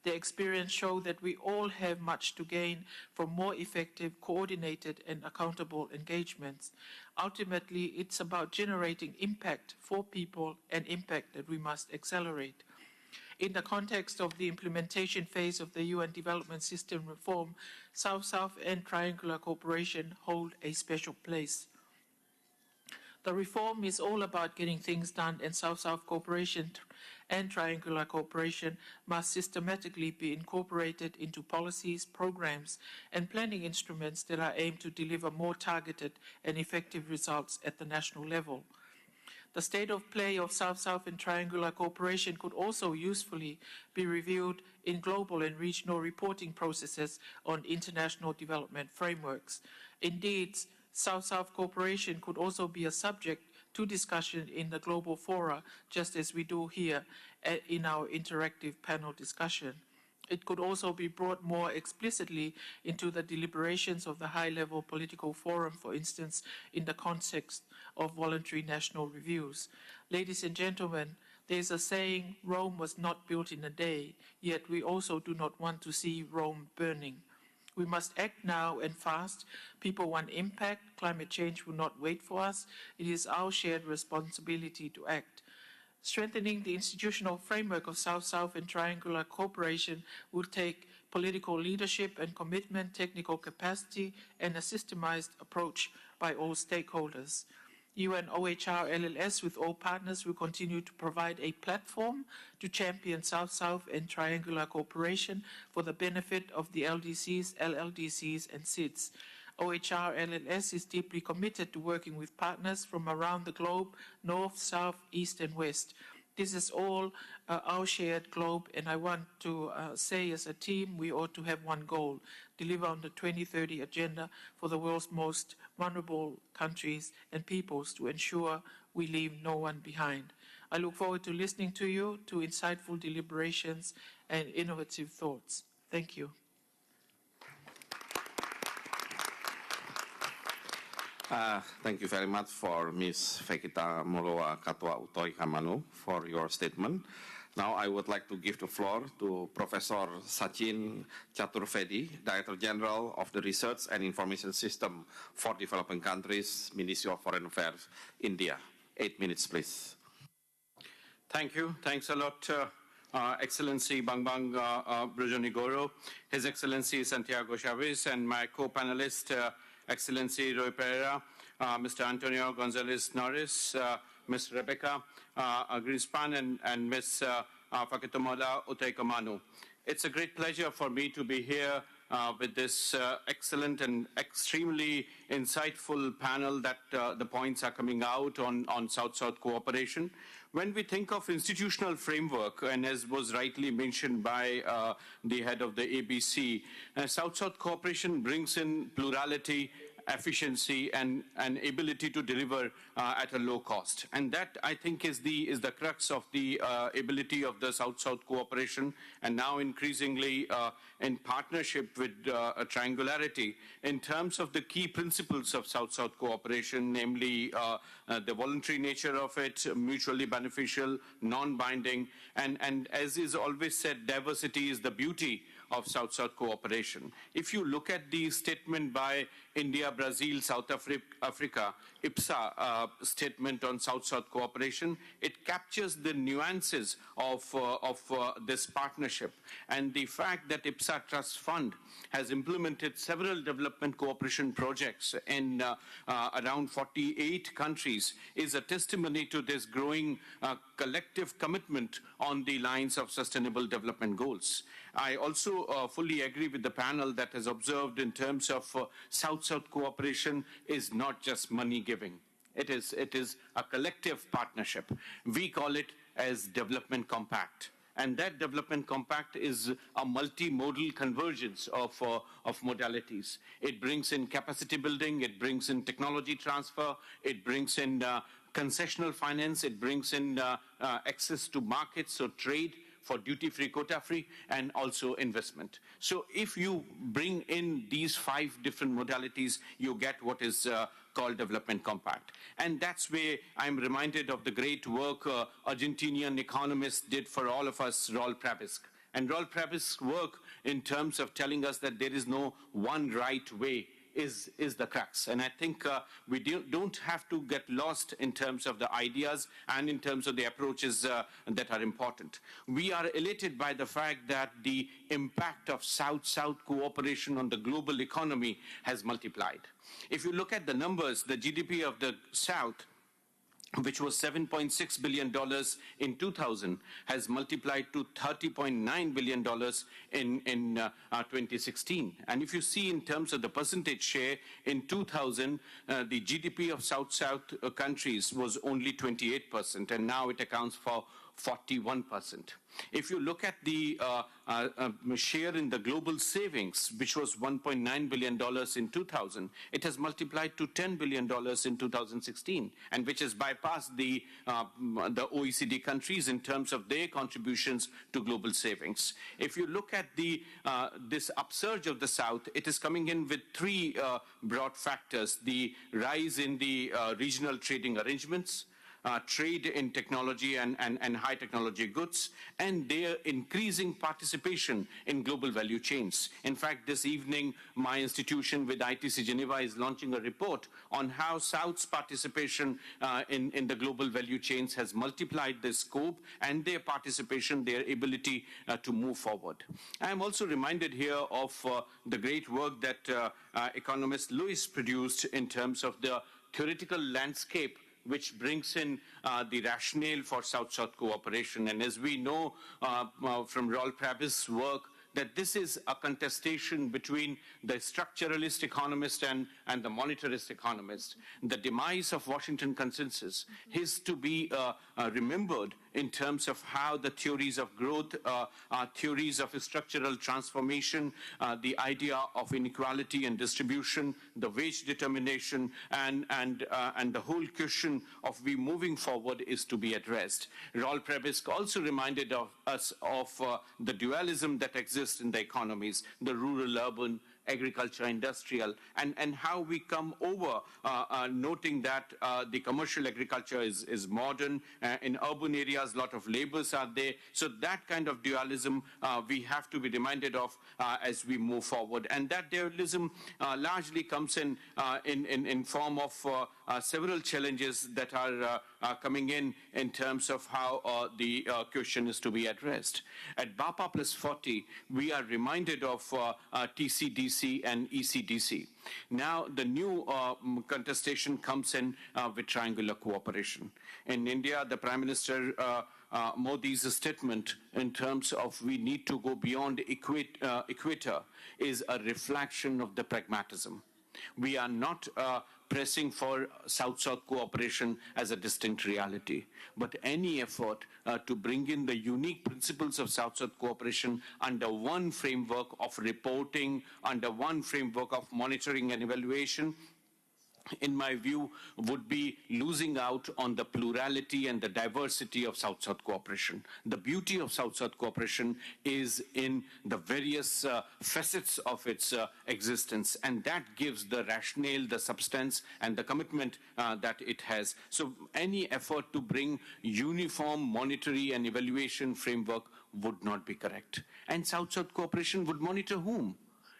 Their experience shows that we all have much to gain from more effective, coordinated, and accountable engagements. Ultimately, it's about generating impact for people and impact that we must accelerate. In the context of the implementation phase of the UN Development System reform, South-South and triangular cooperation hold a special place. The reform is all about getting things done, and South-South cooperation and triangular cooperation must systematically be incorporated into policies, programs, and planning instruments that are aimed to deliver more targeted and effective results at the national level. The state of play of South-South and triangular cooperation could also usefully be reviewed in global and regional reporting processes on international development frameworks. Indeed, South-South cooperation could also be a subject to discussion in the global fora, just as we do here in our interactive panel discussion. It could also be brought more explicitly into the deliberations of the high-level political forum, for instance, in the context of voluntary national reviews. Ladies and gentlemen, there is a saying, Rome was not built in a day, yet we also do not want to see Rome burning. We must act now and fast. People want impact. Climate change will not wait for us. It is our shared responsibility to act. Strengthening the institutional framework of South-South and triangular cooperation will take political leadership and commitment, technical capacity, and a systemized approach by all stakeholders. UNOHR LLS with all partners will continue to provide a platform to champion South-South and triangular cooperation for the benefit of the LDCs, LLDCs, and SIDS. OHR LLS is deeply committed to working with partners from around the globe, north, south, east, and west. This is all our shared globe, and I want to say as a team, we ought to have one goal: deliver on the 2030 agenda for the world's most vulnerable countries and peoples to ensure we leave no one behind. I look forward to listening to you, to insightful deliberations and innovative thoughts. Thank you. Thank you very much for Ms. Vekita Moloa Katua Utoi Kamanu for your statement. Now I would like to give the floor to Professor Sachin Chaturvedi, Director General of the Research and Information System for Developing Countries, Ministry of Foreign Affairs, India. 8 minutes, please. Thank you. Thanks a lot, Excellency Bangbang Brojonigoro, His Excellency Santiago Chavez, and my co-panelist, Excellency Roy Pereira, Mr. Antonio Gonzalez Norris, Ms. Rebecca Greenspan, and Ms. Fakitomola Uteikamanu. It's a great pleasure for me to be here with this excellent and extremely insightful panel that the points are coming out on South-South cooperation. When we think of institutional framework, and as was rightly mentioned by the head of the ABC, South-South cooperation brings in plurality, efficiency, and ability to deliver at a low cost. And that, I think, is the crux of the ability of the South-South cooperation, and now increasingly in partnership with triangularity in terms of the key principles of South-South cooperation, namely the voluntary nature of it, mutually beneficial, non-binding, and as is always said, diversity is the beauty of South-South cooperation. If you look at the statement by India, Brazil, South Africa, IPSA statement on South-South cooperation, it captures the nuances of this partnership. And the fact that IPSA Trust Fund has implemented several development cooperation projects in around 48 countries is a testimony to this growing collective commitment on the lines of sustainable development goals. I also fully agree with the panel that has observed in terms of South-South cooperation is not just money giving. It is a collective partnership. We call it as development compact. And that development compact is a multimodal convergence of modalities. It brings in capacity building, it brings in technology transfer, it brings in concessional finance, it brings in access to markets, so trade, for duty-free, quota-free, and also investment. So if you bring in these 5 different modalities, you get what is called development compact. And that's where I'm reminded of the great work Argentinian economists did for all of us, Raul Prebisch. And Raul Prebisch's work in terms of telling us that there is no one right way is the crux. And I think we don't have to get lost in terms of the ideas and in terms of the approaches that are important. We are elated by the fact that the impact of South-South cooperation on the global economy has multiplied. If you look at the numbers, the GDP of the South, which was $7.6 billion in 2000, has multiplied to $30.9 billion in 2016. And if you see in terms of the percentage share, in 2000, the GDP of South-South countries was only 28%, and now it accounts for 41%. If you look at the share in the global savings, which was $1.9 billion in 2000, it has multiplied to $10 billion in 2016, and which has bypassed the OECD countries in terms of their contributions to global savings. If you look at this upsurge of the South, it is coming in with three broad factors: the rise in the regional trading arrangements, trade in technology and high technology goods, and their increasing participation in global value chains. In fact, this evening, my institution with ITC Geneva is launching a report on how South's participation in the global value chains has multiplied their scope and their participation, their ability to move forward. I am also reminded here of the great work that economist Lewis produced in terms of the theoretical landscape which brings in the rationale for South-South cooperation. And as we know from Rolf Prabis' work, that this is a contestation between the structuralist economist and the monetarist economist. The demise of Washington Consensus is to be remembered in terms of how the theories of growth, theories of structural transformation, the idea of inequality and distribution, the wage determination, and the whole question of we moving forward is to be addressed. Rolf Prabis also reminded us of the dualism that exists in the economies, the rural-urban, agriculture, industrial, and how we come over noting that the commercial agriculture is modern. In urban areas, a lot of labors are there. So that kind of dualism we have to be reminded of as we move forward. And that dualism largely comes in form of several challenges that are coming in terms of how the question is to be addressed. At BAPA+40, we are reminded of TCDC and ECDC. Now, the new contestation comes in with triangular cooperation. In India, the Prime Minister Modi's statement in terms of we need to go beyond equator is a reflection of the pragmatism. We are not pressing for South-South cooperation as a distinct reality, but any effort to bring in the unique principles of South-South cooperation under one framework of reporting, under one framework of monitoring and evaluation, in my view, would be losing out on the plurality and the diversity of South-South cooperation. The beauty of South-South cooperation is in the various facets of its existence, and that gives the rationale, the substance, and the commitment that it has. So any effort to bring uniform monetary and evaluation framework would not be correct. And South-South cooperation would monitor whom?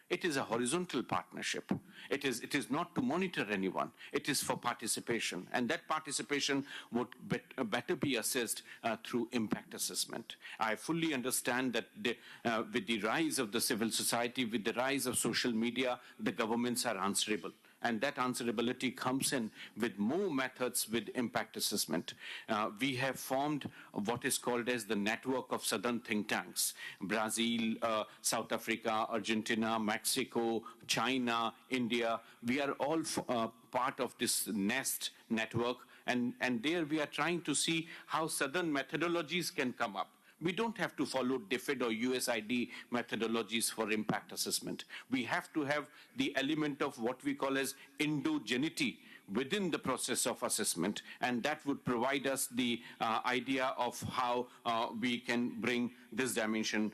It is a horizontal partnership. It is not to monitor anyone. It is for participation. And that participation would better be assessed through impact assessment. I fully understand that with the rise of the civil society, with the rise of social media, the governments are answerable. And that answerability comes in with more methods with impact assessment. We have formed what is called as the network of southern think tanks. Brazil, South Africa, Argentina, Mexico, China, India, we are all part of this NEST network. And there we are trying to see how southern methodologies can come up. We don't have to follow DFID or USID methodologies for impact assessment. We have to have the element of what we call as endogeneity within the process of assessment, and that would provide us the idea of how we can bring this dimension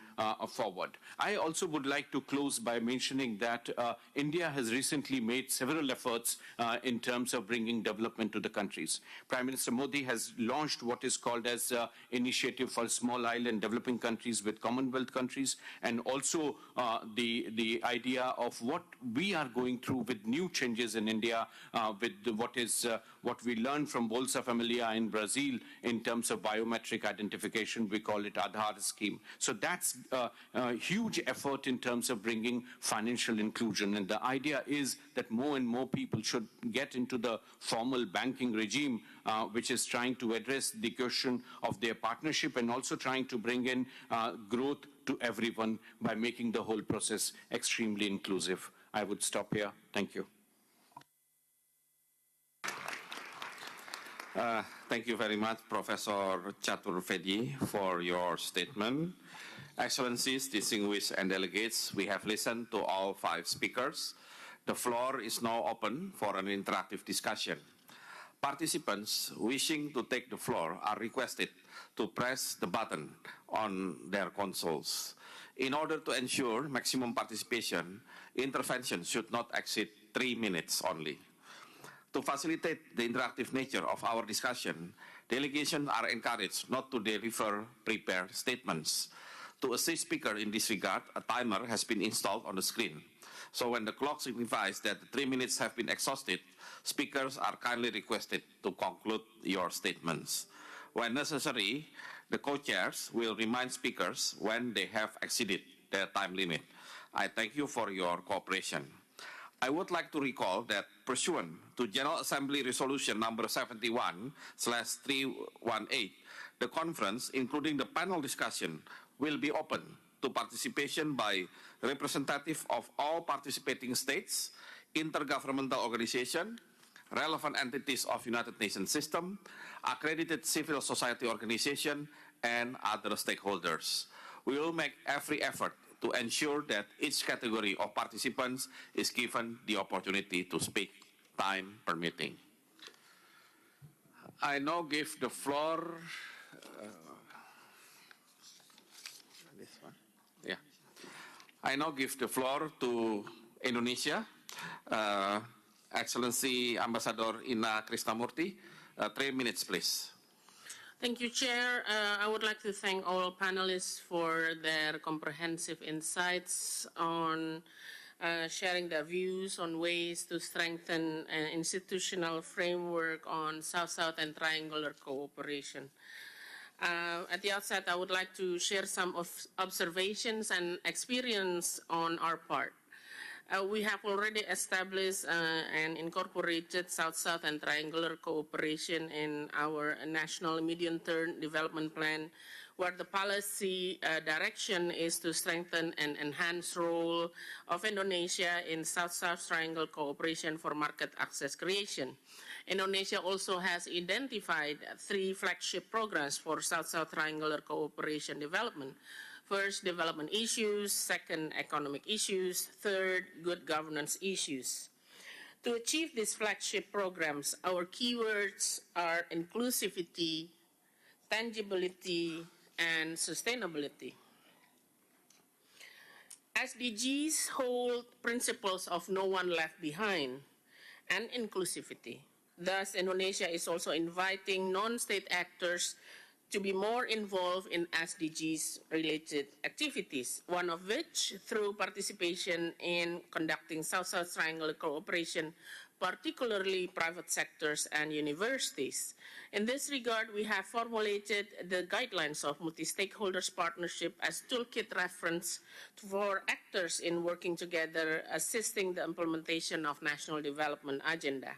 forward. I also would like to close by mentioning that India has recently made several efforts in terms of bringing development to the countries. Prime Minister Modi has launched what is called as Initiative for Small Island Developing Countries with Commonwealth countries, and also the idea of what we are going through with new changes in India with what we learned from Bolsa Familia in Brazil in terms of biometric identification. We call it Aadhaar scheme. So that's a huge effort in terms of bringing financial inclusion. And the idea is that more and more people should get into the formal banking regime, which is trying to address the question of their partnership and also trying to bring in growth to everyone by making the whole process extremely inclusive. I would stop here. Thank you. Thank you very much, Professor Chaturvedi, for your statement. Excellencies, distinguished and delegates, we have listened to all 5 speakers. The floor is now open for an interactive discussion. Participants wishing to take the floor are requested to press the button on their consoles. In order to ensure maximum participation, intervention should not exceed 3 minutes only. To facilitate the interactive nature of our discussion, delegations are encouraged not to deliver prepared statements. To assist speakers in this regard, a timer has been installed on the screen. So when the clock signifies that the 3 minutes have been exhausted, speakers are kindly requested to conclude your statements. When necessary, the co-chairs will remind speakers when they have exceeded their time limit. I thank you for your cooperation. I would like to recall that pursuant to General Assembly Resolution number 71/318, the conference, including the panel discussion, will be open to participation by representatives of all participating states, intergovernmental organizations, relevant entities of United Nations system, accredited civil society organizations, and other stakeholders. We will make every effort to ensure that each category of participants is given the opportunity to speak, time permitting. I now give the floor. I now give the floor to Indonesia. Excellency Ambassador Ina Krishnamurti, 3 minutes, please. Thank you, Chair. I would like to thank all panelists for their comprehensive insights on sharing their views on ways to strengthen an institutional framework on South-South and triangular cooperation. At the outset, I would like to share some observations and experience on our part. We have already established and incorporated South-South and triangular cooperation in our national medium-term development plan, where the policy direction is to strengthen and enhance role of Indonesia in South-South triangle cooperation for market access creation. Indonesia also has identified 3 flagship programs for South-South triangular cooperation development. First, development issues. Second, economic issues. Third, good governance issues. To achieve these flagship programs, our keywords are inclusivity, tangibility, and sustainability. SDGs hold principles of no one left behind and inclusivity. Thus, Indonesia is also inviting non-state actors to be more involved in SDGs-related activities, one of which through participation in conducting South-South triangular cooperation, particularly private sectors and universities. In this regard, we have formulated the guidelines of multi-stakeholders partnership as toolkit reference for actors in working together, assisting the implementation of national development agenda.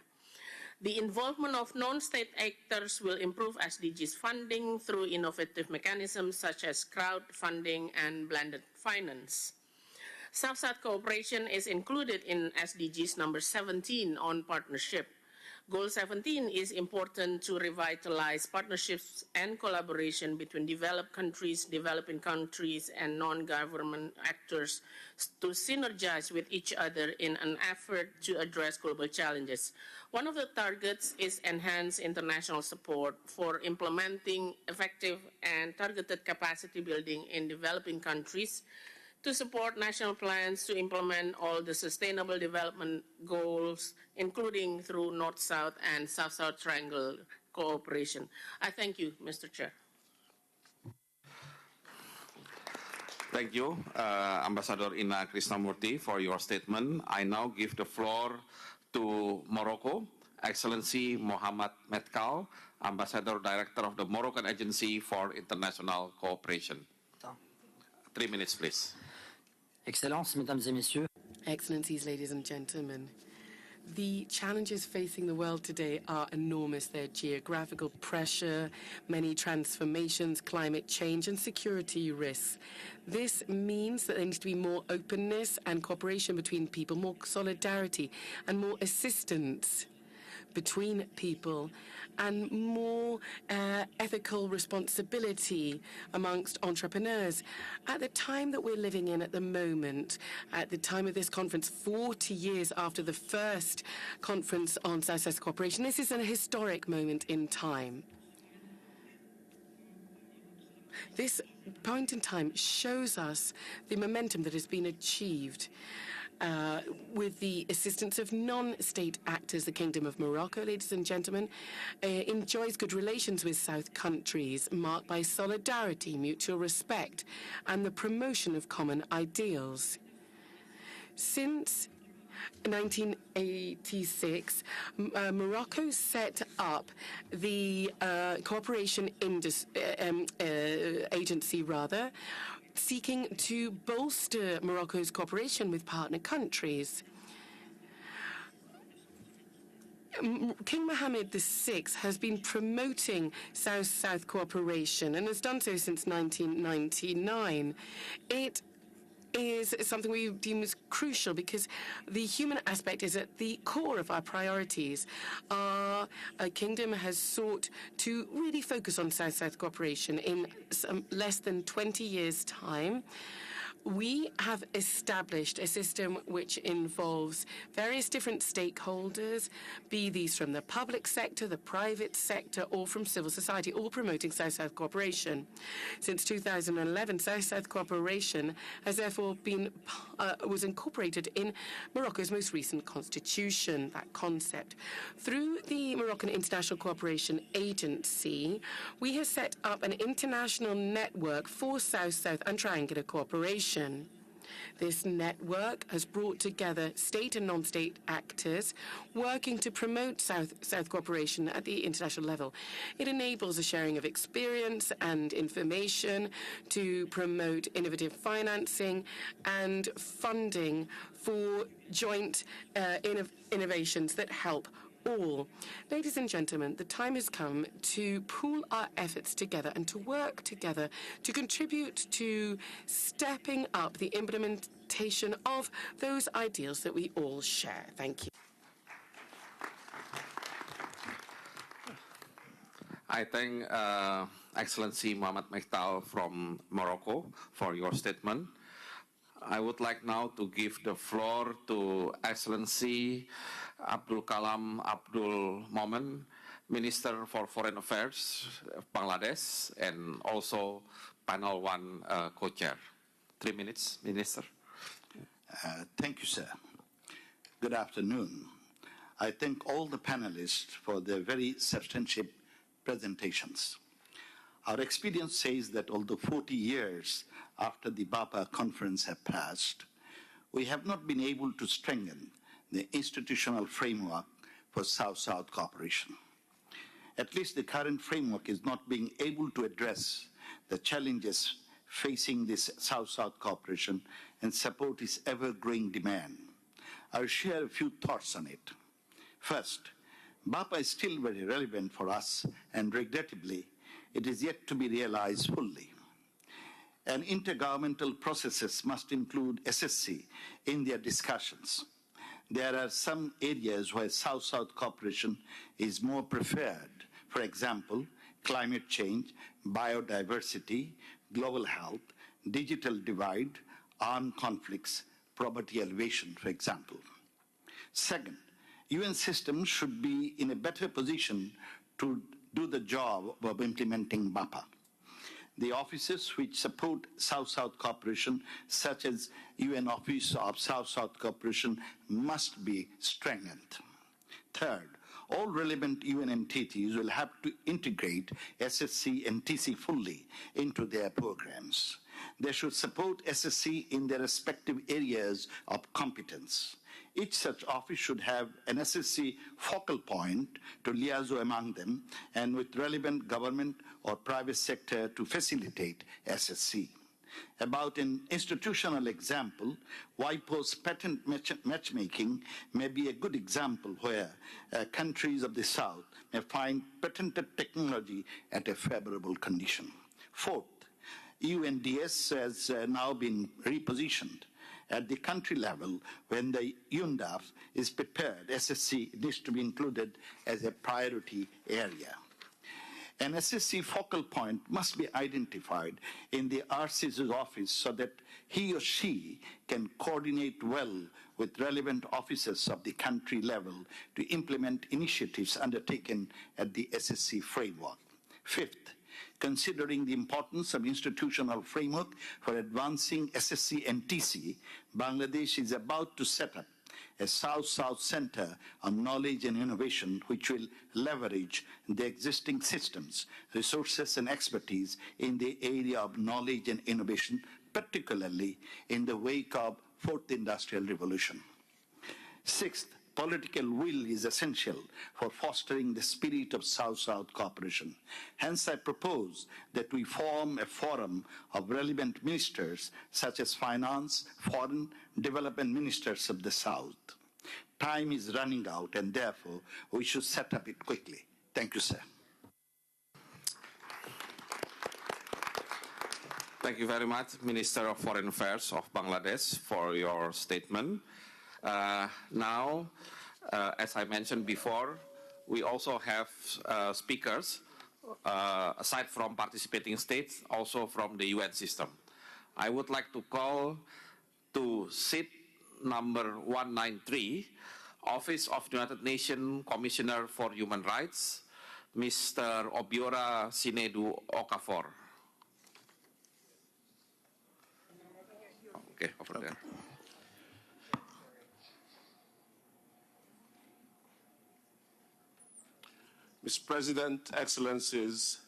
The involvement of non-state actors will improve SDGs funding through innovative mechanisms such as crowdfunding and blended finance. South-South cooperation is included in SDGs number 17 on partnership. Goal 17 is important to revitalize partnerships and collaboration between developed countries, developing countries, and non-government actors to synergize with each other in an effort to address global challenges. One of the targets is enhanced international support for implementing effective and targeted capacity building in developing countries to support national plans to implement all the sustainable development goals, including through North-South and South-South triangle cooperation. I thank you, Mr. Chair. Thank you, Ambassador Ina Krishnamurti, for your statement. I now give the floor to Morocco, Excellency Mohamed Metkal, Ambassador Director of the Moroccan Agency for International Cooperation. 3 minutes, please. Excellences, Mesdames et Messieurs. Excellencies, ladies and gentlemen. The challenges facing the world today are enormous. They're geographical pressure, many transformations, climate change, and security risks. This means that there needs to be more openness and cooperation between people, more solidarity, and more assistance between people, and more ethical responsibility amongst entrepreneurs. At the time that we're living in at the moment, at the time of this conference, 40 years after the first conference on South-South cooperation, this is a historic moment in time. This point in time shows us the momentum that has been achieved with the assistance of non-state actors. The Kingdom of Morocco, ladies and gentlemen, enjoys good relations with South countries, marked by solidarity, mutual respect, and the promotion of common ideals. Since 1986, Morocco set up the cooperation agency, seeking to bolster Morocco's cooperation with partner countries. King Mohammed VI has been promoting South-South cooperation and has done so since 1999. It is something we deem as crucial because the human aspect is at the core of our priorities. Our kingdom has sought to really focus on South-South cooperation in less than 20 years' time. We have established a system which involves various different stakeholders, be these from the public sector, the private sector, or from civil society, all promoting South-South cooperation. Since 2011, South-South cooperation has therefore been was incorporated in Morocco's most recent constitution, that concept. Through the Moroccan International Cooperation Agency, we have set up an international network for South-South and triangular cooperation. This network has brought together state and non-state actors working to promote South-South cooperation at the international level. It enables the sharing of experience and information to promote innovative financing and funding for joint innovations that help all. Ladies and gentlemen, the time has come to pool our efforts together and to work together to contribute to stepping up the implementation of those ideals that we all share. Thank you. I thank Excellency Mohamed Mektal from Morocco for your statement. I would like now to give the floor to Excellency Abdul Kalam Abdul Momen, Minister for Foreign Affairs of Bangladesh, and also Panel 1 co-chair. 3 minutes, Minister. Thank you, sir. Good afternoon. I thank all the panelists for their very substantive presentations. Our experience says that although 40 years after the BAPA conference have passed, we have not been able to strengthen the institutional framework for South-South cooperation. At least the current framework is not being able to address the challenges facing this South-South cooperation and support its ever-growing demand. I'll share a few thoughts on it. First, BAPA is still very relevant for us, and regrettably, it is yet to be realized fully. And intergovernmental processes must include SSC in their discussions. There are some areas where South-South cooperation is more preferred. For example, climate change, biodiversity, global health, digital divide, armed conflicts, poverty elevation, for example. Second, UN systems should be in a better position to do the job of implementing BAPA. The offices which support South-South cooperation, such as UN Office of South-South Cooperation, must be strengthened. Third, all relevant UN entities will have to integrate SSC and TC fully into their programs. They should support SSC in their respective areas of competence. Each such office should have an SSC focal point to liaise among them and with relevant government or private sector to facilitate SSC. About an institutional example, WIPO's patent matchmaking may be a good example where countries of the South may find patented technology at a favorable condition. Fourth, UNDS has now been repositioned At the country level, when the UNDAF is prepared, SSC needs to be included as a priority area. An SSC focal point must be identified in the RC's office so that he or she can coordinate well with relevant officers of the country level to implement initiatives undertaken at the SSC framework. Fifth, considering the importance of institutional framework for advancing SSC and TC, Bangladesh is about to set up a South-South Center on Knowledge and Innovation, which will leverage the existing systems, resources, and expertise in the area of knowledge and innovation, particularly in the wake of Fourth Industrial Revolution. Sixth, political will is essential for fostering the spirit of South-South cooperation. Hence, I propose that we form a forum of relevant ministers, such as finance, foreign, development ministers of the South. Time is running out, and therefore, we should set up it quickly. Thank you, sir. Thank you very much, Minister of Foreign Affairs of Bangladesh, for your statement. Now, as I mentioned before, we also have speakers, aside from participating states, also from the UN system. I would like to call to seat number 193, Office of the United Nations Commissioner for Human Rights, Mr. Obiora Sinedu Okafor. Okay, over there. Mr. President, Excellencies,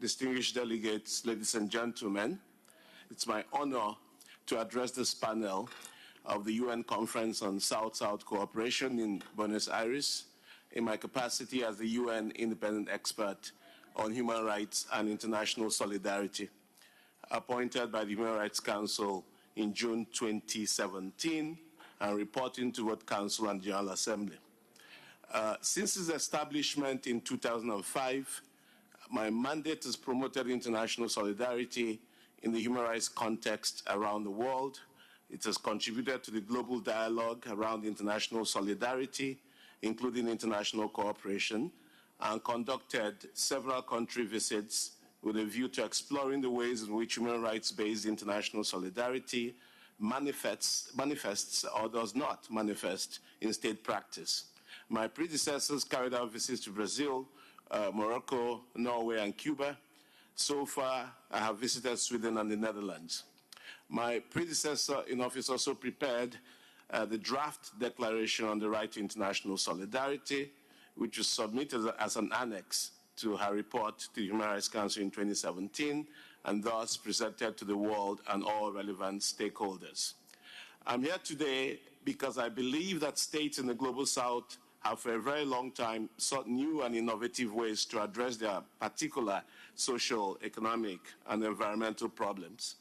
distinguished delegates, ladies and gentlemen, it's my honor to address this panel of the UN Conference on South-South Cooperation in Buenos Aires in my capacity as the UN Independent Expert on Human Rights and International Solidarity, appointed by the Human Rights Council in June 2017 and reporting to World Council and General Assembly. Since its establishment in 2005, my mandate has promoted international solidarity in the human rights context around the world. It has contributed to the global dialogue around international solidarity, including international cooperation, and conducted several country visits with a view to exploring the ways in which human rights-based international solidarity manifests or does not manifest in state practice. My predecessors carried out visits to Brazil, Morocco, Norway, and Cuba. So far, I have visited Sweden and the Netherlands. My predecessor in office also prepared the draft Declaration on the Right to International Solidarity, which was submitted as an annex to her report to the Human Rights Council in 2017, and thus presented to the world and all relevant stakeholders. I'm here today because I believe that states in the Global South have for a very long time sought new and innovative ways to address their particular social, economic, and environmental problems.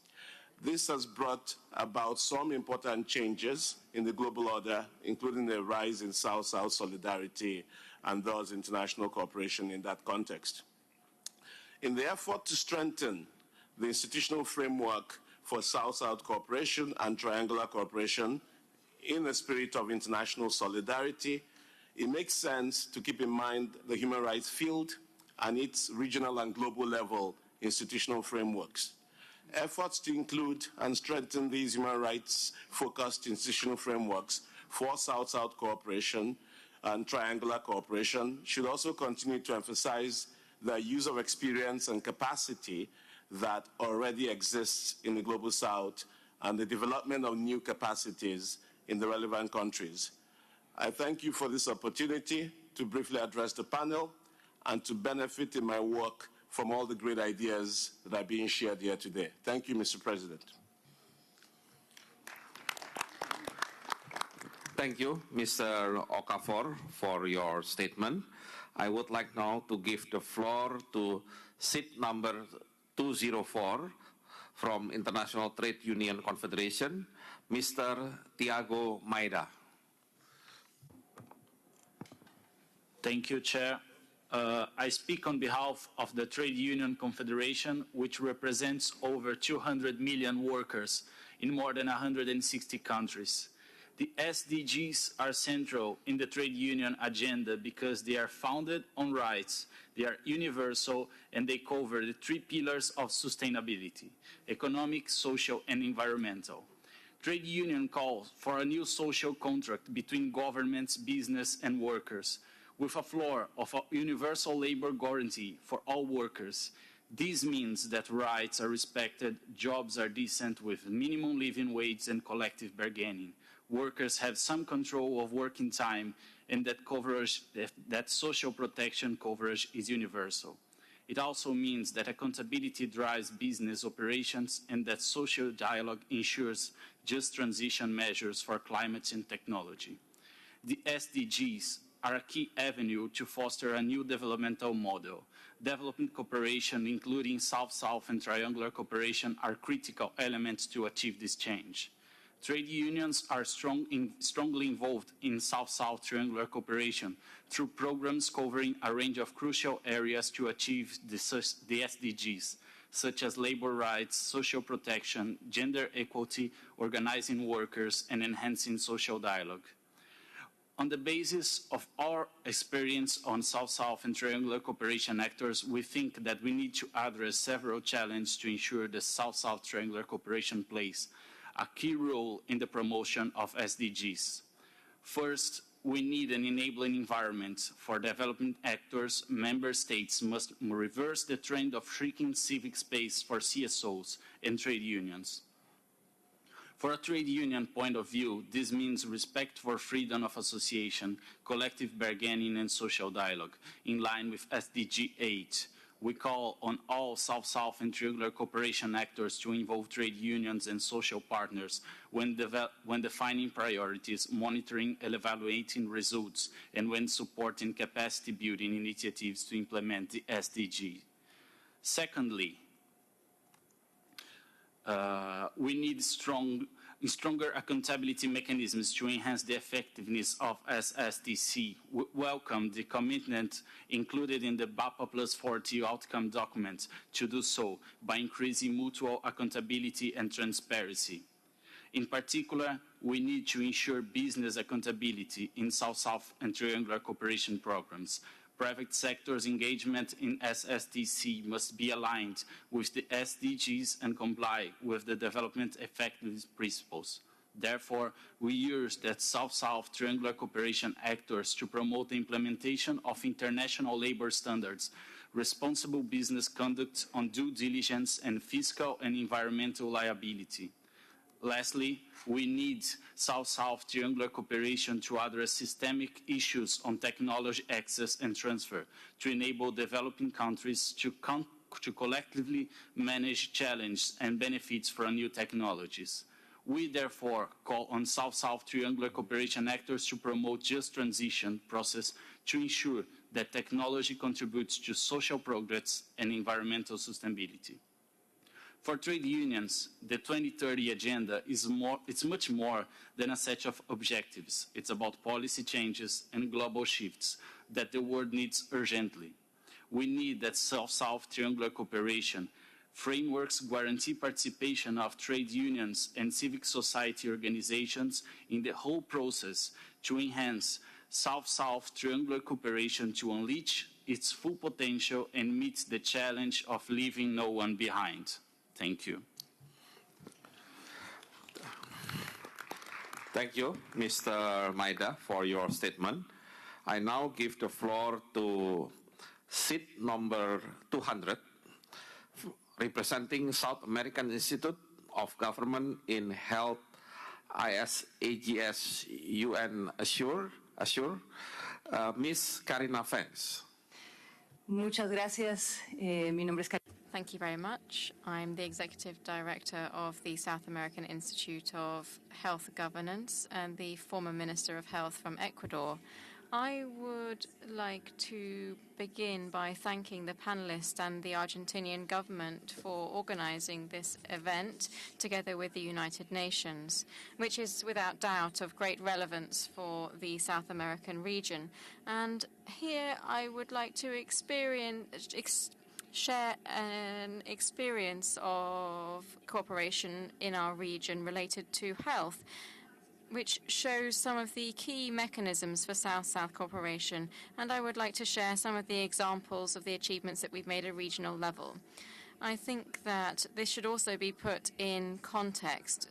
This has brought about some important changes in the global order, including the rise in South-South solidarity and thus international cooperation in that context. In the effort to strengthen the institutional framework for South-South cooperation and triangular cooperation in the spirit of international solidarity, it makes sense to keep in mind the human rights field and its regional and global level institutional frameworks. Efforts to include and strengthen these human rights-focused institutional frameworks for South-South cooperation and triangular cooperation should also continue to emphasize the use of experience and capacity that already exists in the Global South and the development of new capacities in the relevant countries. I thank you for this opportunity to briefly address the panel and to benefit in my work from all the great ideas that are being shared here today. Thank you, Mr. President. Thank you, Mr. Okafor, for your statement. I would like now to give the floor to seat number 204 from International Trade Union Confederation, Mr. Tiago Maida. Thank you, Chair. I speak on behalf of the Trade Union Confederation, which represents over 200 million workers in more than 160 countries. The SDGs are central in the trade union agenda because they are founded on rights, they are universal, and they cover the three pillars of sustainability: economic, social, and environmental. Trade union calls for a new social contract between governments, business, and workers, with a floor of a universal labor guarantee for all workers. This means that rights are respected, jobs are decent with minimum living wage and collective bargaining. Workers have some control of working time, and that social protection coverage is universal. It also means that accountability drives business operations and that social dialogue ensures just transition measures for climate and technology. The SDGs are a key avenue to foster a new developmental model. Development cooperation, including South-South and triangular cooperation, are critical elements to achieve this change. Trade unions are strongly involved in South-South triangular cooperation through programs covering a range of crucial areas to achieve the SDGs, such as labor rights, social protection, gender equality, organizing workers, and enhancing social dialogue. On the basis of our experience on South-South and triangular cooperation actors, we think that we need to address several challenges to ensure the South-South triangular cooperation plays a key role in the promotion of SDGs. First, we need an enabling environment for development actors. Member states must reverse the trend of shrinking civic space for CSOs and trade unions. For a trade union point of view, this means respect for freedom of association, collective bargaining, and social dialogue, in line with SDG 8. We call on all South-South and triangular cooperation actors to involve trade unions and social partners when defining priorities, monitoring and evaluating results, and when supporting capacity-building initiatives to implement the SDG. Secondly, we need stronger accountability mechanisms to enhance the effectiveness of SSTC. We welcome the commitment included in the BAPA+40 outcome document to do so by increasing mutual accountability and transparency. In particular, we need to ensure business accountability in South-South and triangular cooperation programs. Private sector's engagement in SSTC must be aligned with the SDGs and comply with the development effectiveness principles. Therefore, we urge that South-South triangular cooperation actors to promote the implementation of international labor standards, responsible business conduct on due diligence, and fiscal and environmental liability. Lastly, we need South-South triangular cooperation to address systemic issues on technology access and transfer to enable developing countries to collectively manage challenges and benefits from new technologies. We therefore call on South-South triangular cooperation actors to promote just transition process to ensure that technology contributes to social progress and environmental sustainability. For trade unions, the 2030 agenda is much more than a set of objectives. It's about policy changes and global shifts that the world needs urgently. We need that South-South triangular cooperation frameworks guarantee participation of trade unions and civic society organizations in the whole process to enhance South-South triangular cooperation to unleash its full potential and meet the challenge of leaving no one behind. Thank you. Thank you, Mr. Maida, for your statement. I now give the floor to seat number 200, representing South American Institute of Government in Health, ISAGS UN Assure, Ms. Karina Fens. Muchas gracias. Mi nombre es Karina. Thank you very much. I'm the Executive Director of the South American Institute of Health Governance and the former Minister of Health from Ecuador. I would like to begin by thanking the panelists and the Argentinian government for organizing this event together with the United Nations, which is without doubt of great relevance for the South American region. And here I would like to share an experience of cooperation in our region related to health, which shows some of the key mechanisms for South-South cooperation. And I would like to share some of the examples of the achievements that we've made at regional level. I think that this should also be put in context.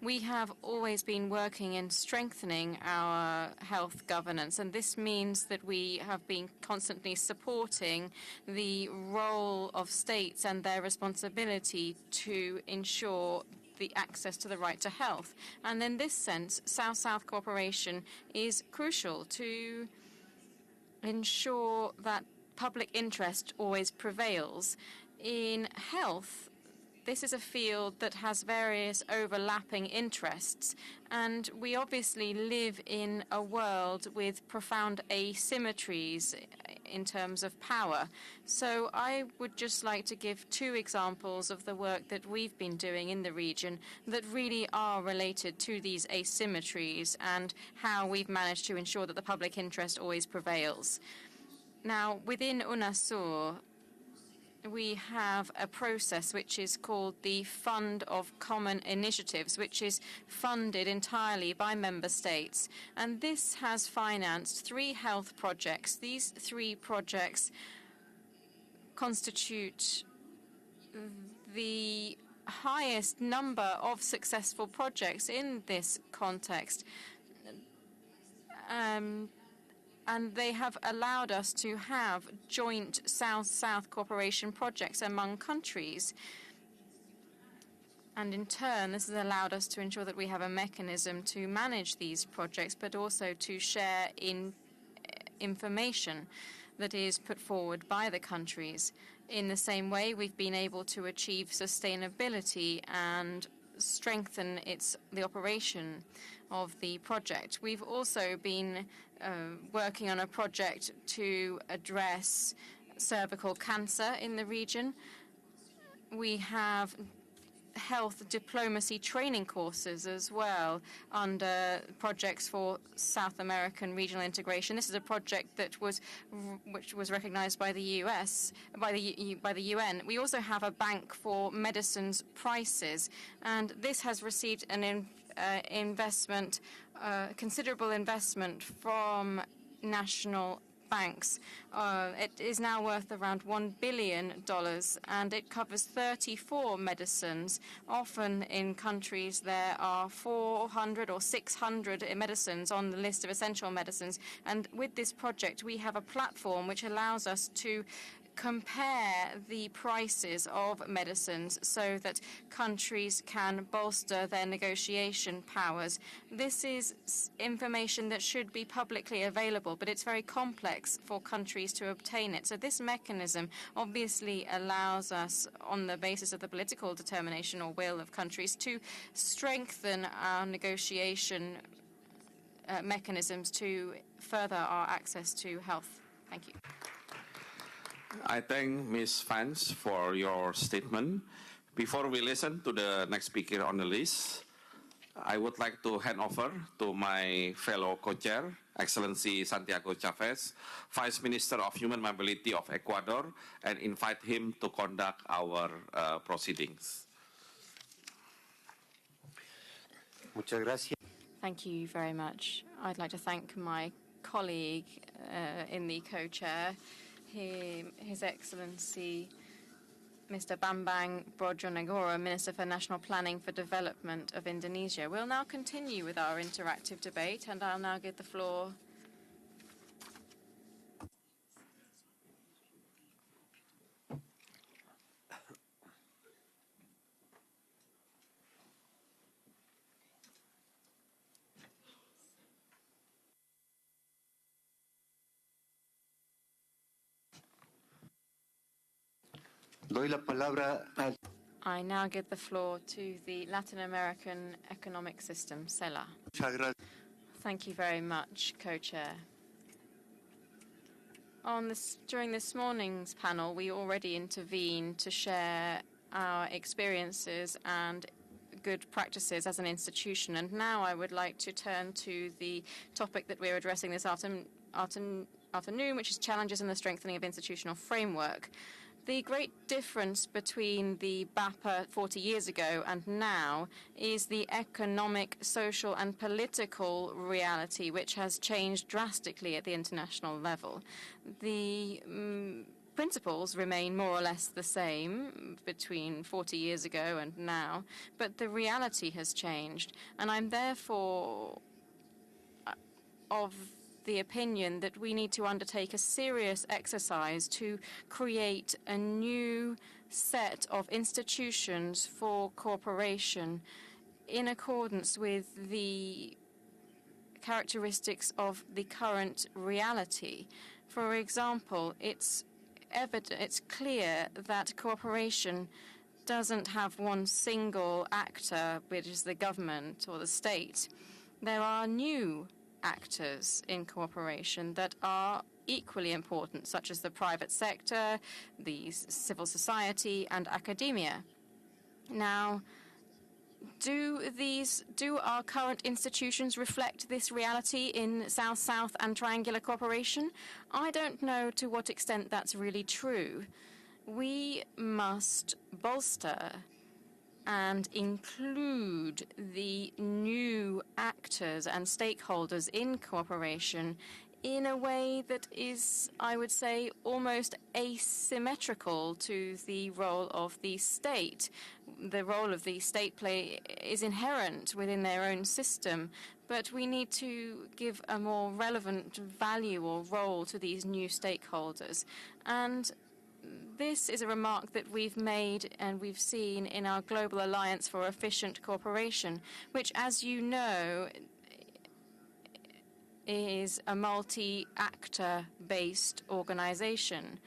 We have always been working in strengthening our health governance, and this means that we have been constantly supporting the role of states and their responsibility to ensure the access to the right to health. And in this sense, South-South cooperation is crucial to ensure that public interest always prevails. In health, this is a field that has various overlapping interests, and we obviously live in a world with profound asymmetries in terms of power. So I would just like to give two examples of the work that we've been doing in the region that really are related to these asymmetries and how we've managed to ensure that the public interest always prevails. Now, within UNASUR, we have a process which is called the Fund of Common Initiatives, which is funded entirely by member states. And this has financed 3 health projects. These 3 projects constitute the highest number of successful projects in this context. And they have allowed us to have joint South-South cooperation projects among countries. And in turn, this has allowed us to ensure that we have a mechanism to manage these projects, but also to share information that is put forward by the countries. In the same way, we've been able to achieve sustainability and strengthen the operation of the project. We've also been working on a project to address cervical cancer in the region. We have health diplomacy training courses as well under projects for South American regional integration. This is a project that which was recognized by the US, by the UN. We also have a bank for medicines prices, and this has received an considerable investment from national banks. It is now worth around $1 billion, and it covers 34 medicines. Often in countries there are 400 or 600 medicines on the list of essential medicines. And with this project, we have a platform which allows us to compare the prices of medicines so that countries can bolster their negotiation powers. This is information that should be publicly available, but it's very complex for countries to obtain it. So this mechanism obviously allows us, on the basis of the political determination or will of countries, to strengthen our negotiation mechanisms to further our access to health. Thank you. I thank Ms. Vance for your statement. Before we listen to the next speaker on the list, I would like to hand over to my fellow co-chair, Excellency Santiago Chavez, Vice Minister of Human Mobility of Ecuador, and invite him to conduct our proceedings. Muchas gracias. Thank you very much. I'd like to thank my colleague in the co-chair, His Excellency Mr. Bambang Brojonegoro, Minister for National Planning for Development of Indonesia. We'll now continue with our interactive debate, and I'll now give the floor Doy la palabra al... I now give the floor to the Latin American Economic System, CELA. Thank you very much, Co-Chair. During this morning's panel, we already intervened to share our experiences and good practices as an institution. And now I would like to turn to the topic that we're addressing this afternoon, which is challenges in the strengthening of institutional framework. The great difference between the BAPA 40 years ago and now is the economic, social, and political reality, which has changed drastically at the international level. The principles remain more or less the same between 40 years ago and now, but the reality has changed, and I'm therefore of the opinion that we need to undertake a serious exercise to create a new set of institutions for cooperation in accordance with the characteristics of the current reality. For example, it's clear that cooperation doesn't have one single actor, which is the government or the state. There are new actors in cooperation that are equally important, such as the private sector, the civil society, and academia. Now, do our current institutions reflect this reality in South-South and triangular cooperation? I don't know to what extent that's really true. We must bolster and include the new actors and stakeholders in cooperation in a way that is, I would say, almost asymmetrical to the role of the state. The role of the state is inherent within their own system, but we need to give a more relevant value or role to these new stakeholders. And this is a remark that we've made and we've seen in our Global Alliance for Efficient Cooperation, which, as you know, is a multi-actor-based organization.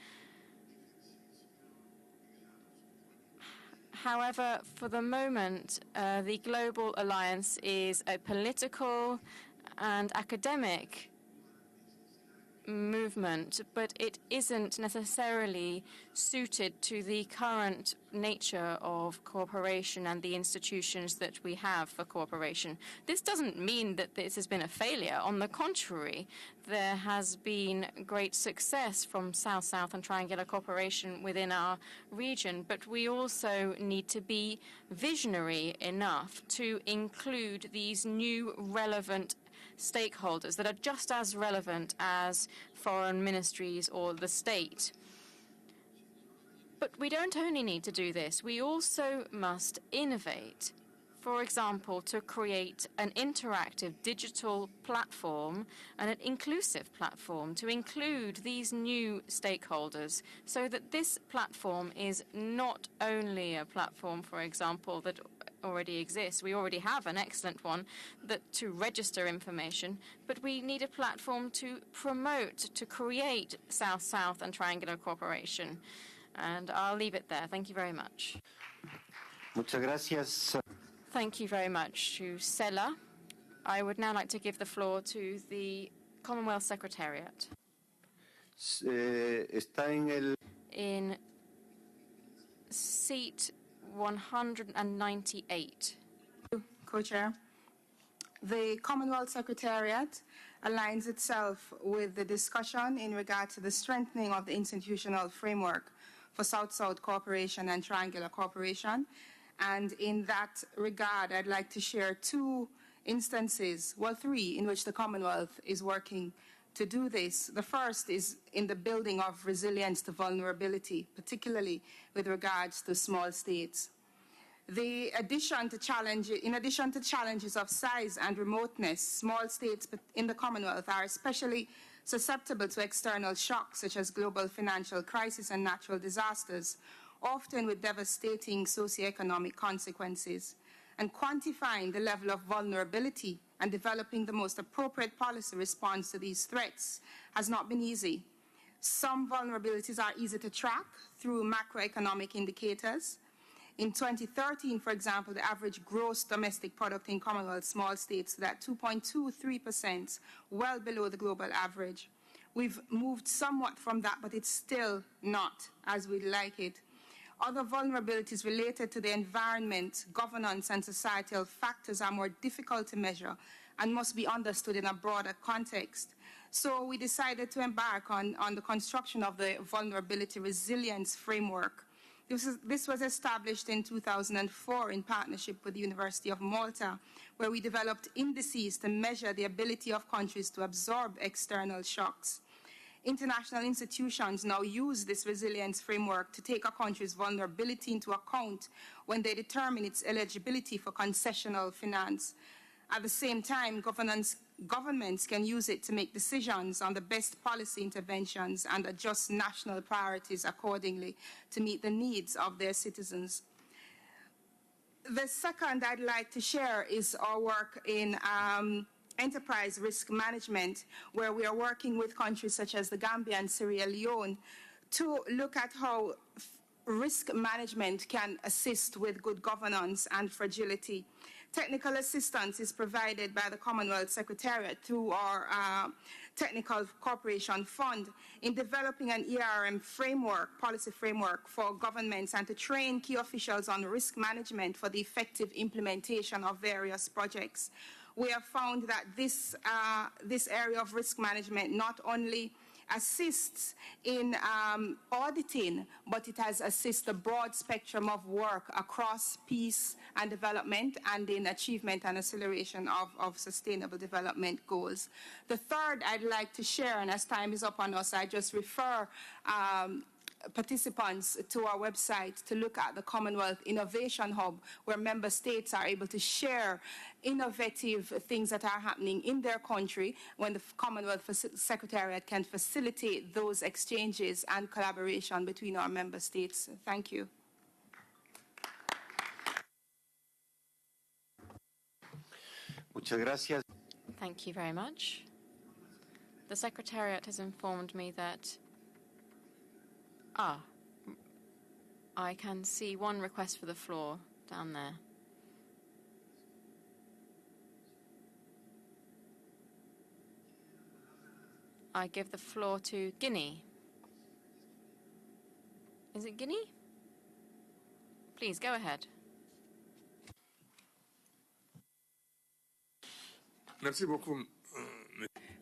However, for the moment, the Global Alliance is a political and academic movement, but it isn't necessarily suited to the current nature of cooperation and the institutions that we have for cooperation. This doesn't mean that this has been a failure. On the contrary, there has been great success from South-South and triangular cooperation within our region, but we also need to be visionary enough to include these new relevant stakeholders that are just as relevant as foreign ministries or the state. But we don't only need to do this, we also must innovate. For example, to create an interactive digital platform and an inclusive platform to include these new stakeholders so that this platform is not only a platform, for example, that already exists. We already have an excellent one to register information, but we need a platform to promote, to create South-South and triangular cooperation. And I'll leave it there. Thank you very much. Muchas gracias. Thank you very much to Sela. I would now like to give the floor to the Commonwealth Secretariat. Está in seat 198. Co-Chair. The Commonwealth Secretariat aligns itself with the discussion in regard to the strengthening of the institutional framework for South-South cooperation and triangular cooperation. And in that regard, I'd like to share two instances, well, three, in which the Commonwealth is working to do this. The first is in the building of resilience to vulnerability, particularly with regards to small states. In addition to challenges of size and remoteness, small states in the Commonwealth are especially susceptible to external shocks such as global financial crisis and natural disasters, often with devastating socioeconomic consequences. And quantifying the level of vulnerability and developing the most appropriate policy response to these threats has not been easy. Some vulnerabilities are easy to track through macroeconomic indicators. In 2013, for example, the average gross domestic product in Commonwealth small states was at 2.23%, well below the global average. We've moved somewhat from that, but it's still not as we'd like it. Other vulnerabilities related to the environment, governance, and societal factors are more difficult to measure and must be understood in a broader context. So we decided to embark on the construction of the Vulnerability Resilience Framework. This was established in 2004 in partnership with the University of Malta, where we developed indices to measure the ability of countries to absorb external shocks. International institutions now use this resilience framework to take a country's vulnerability into account when they determine its eligibility for concessional finance. At the same time, governments can use it to make decisions on the best policy interventions and adjust national priorities accordingly to meet the needs of their citizens. The second I'd like to share is our work in enterprise risk management, where we are working with countries such as the Gambia and Sierra Leone to look at how risk management can assist with good governance and fragility. Technical assistance is provided by the Commonwealth Secretariat through our Technical Cooperation Fund in developing an ERM framework, policy framework for governments, and to train key officials on risk management for the effective implementation of various projects. We have found that this area of risk management not only assists in auditing, but it has assisted a broad spectrum of work across peace and development and in achievement and acceleration of sustainable development goals. The third I'd like to share, and as time is up on us, I just refer participants to our website to look at the Commonwealth Innovation Hub, where member states are able to share innovative things that are happening in their country when the Commonwealth Secretariat can facilitate those exchanges and collaboration between our member states. Thank you. Muchas gracias. Thank you very much. The Secretariat has informed me that I can see one request for the floor down there. I give the floor to Guinea. Is it Guinea? Please, go ahead. Merci beaucoup.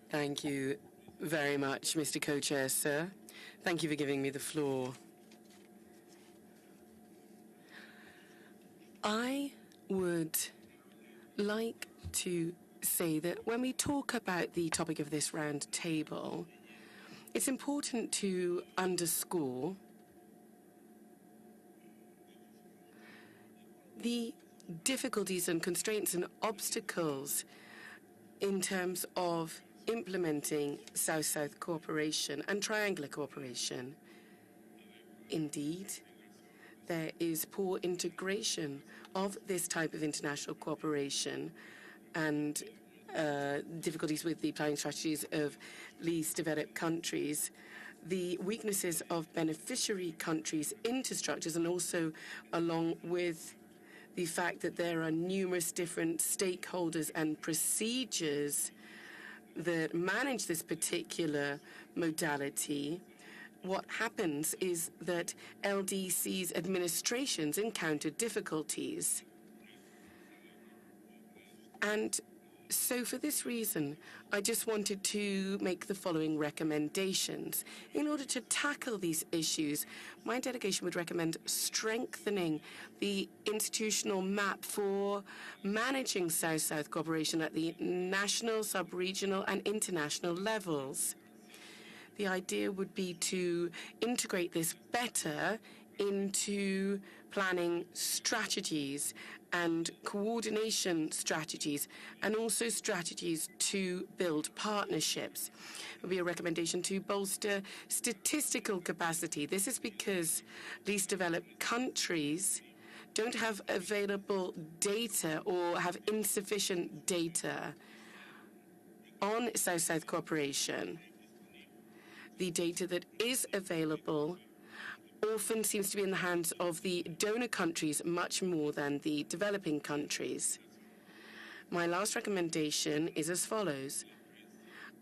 Thank you very much, Mr. Co-Chair, sir. Thank you for giving me the floor. I would like to say that when we talk about the topic of this round table, it's important to underscore the difficulties and constraints and obstacles in terms of implementing South-South cooperation and triangular cooperation. Indeed, there is poor integration of this type of international cooperation and difficulties with the planning strategies of least developed countries, the weaknesses of beneficiary countries into structures, and also along with the fact that there are numerous different stakeholders and procedures that manage this particular modality. What happens is that LDC's administrations encounter difficulties. And so for this reason, I just wanted to make the following recommendations. In order to tackle these issues, my delegation would recommend strengthening the institutional map for managing South-South cooperation at the national, sub-regional, and international levels. The idea would be to integrate this better into planning strategies and coordination strategies, and also strategies to build partnerships. It would be a recommendation to bolster statistical capacity. This is because least developed countries don't have available data or have insufficient data on South-South cooperation. The data that is available often seems to be in the hands of the donor countries much more than the developing countries. My last recommendation is as follows.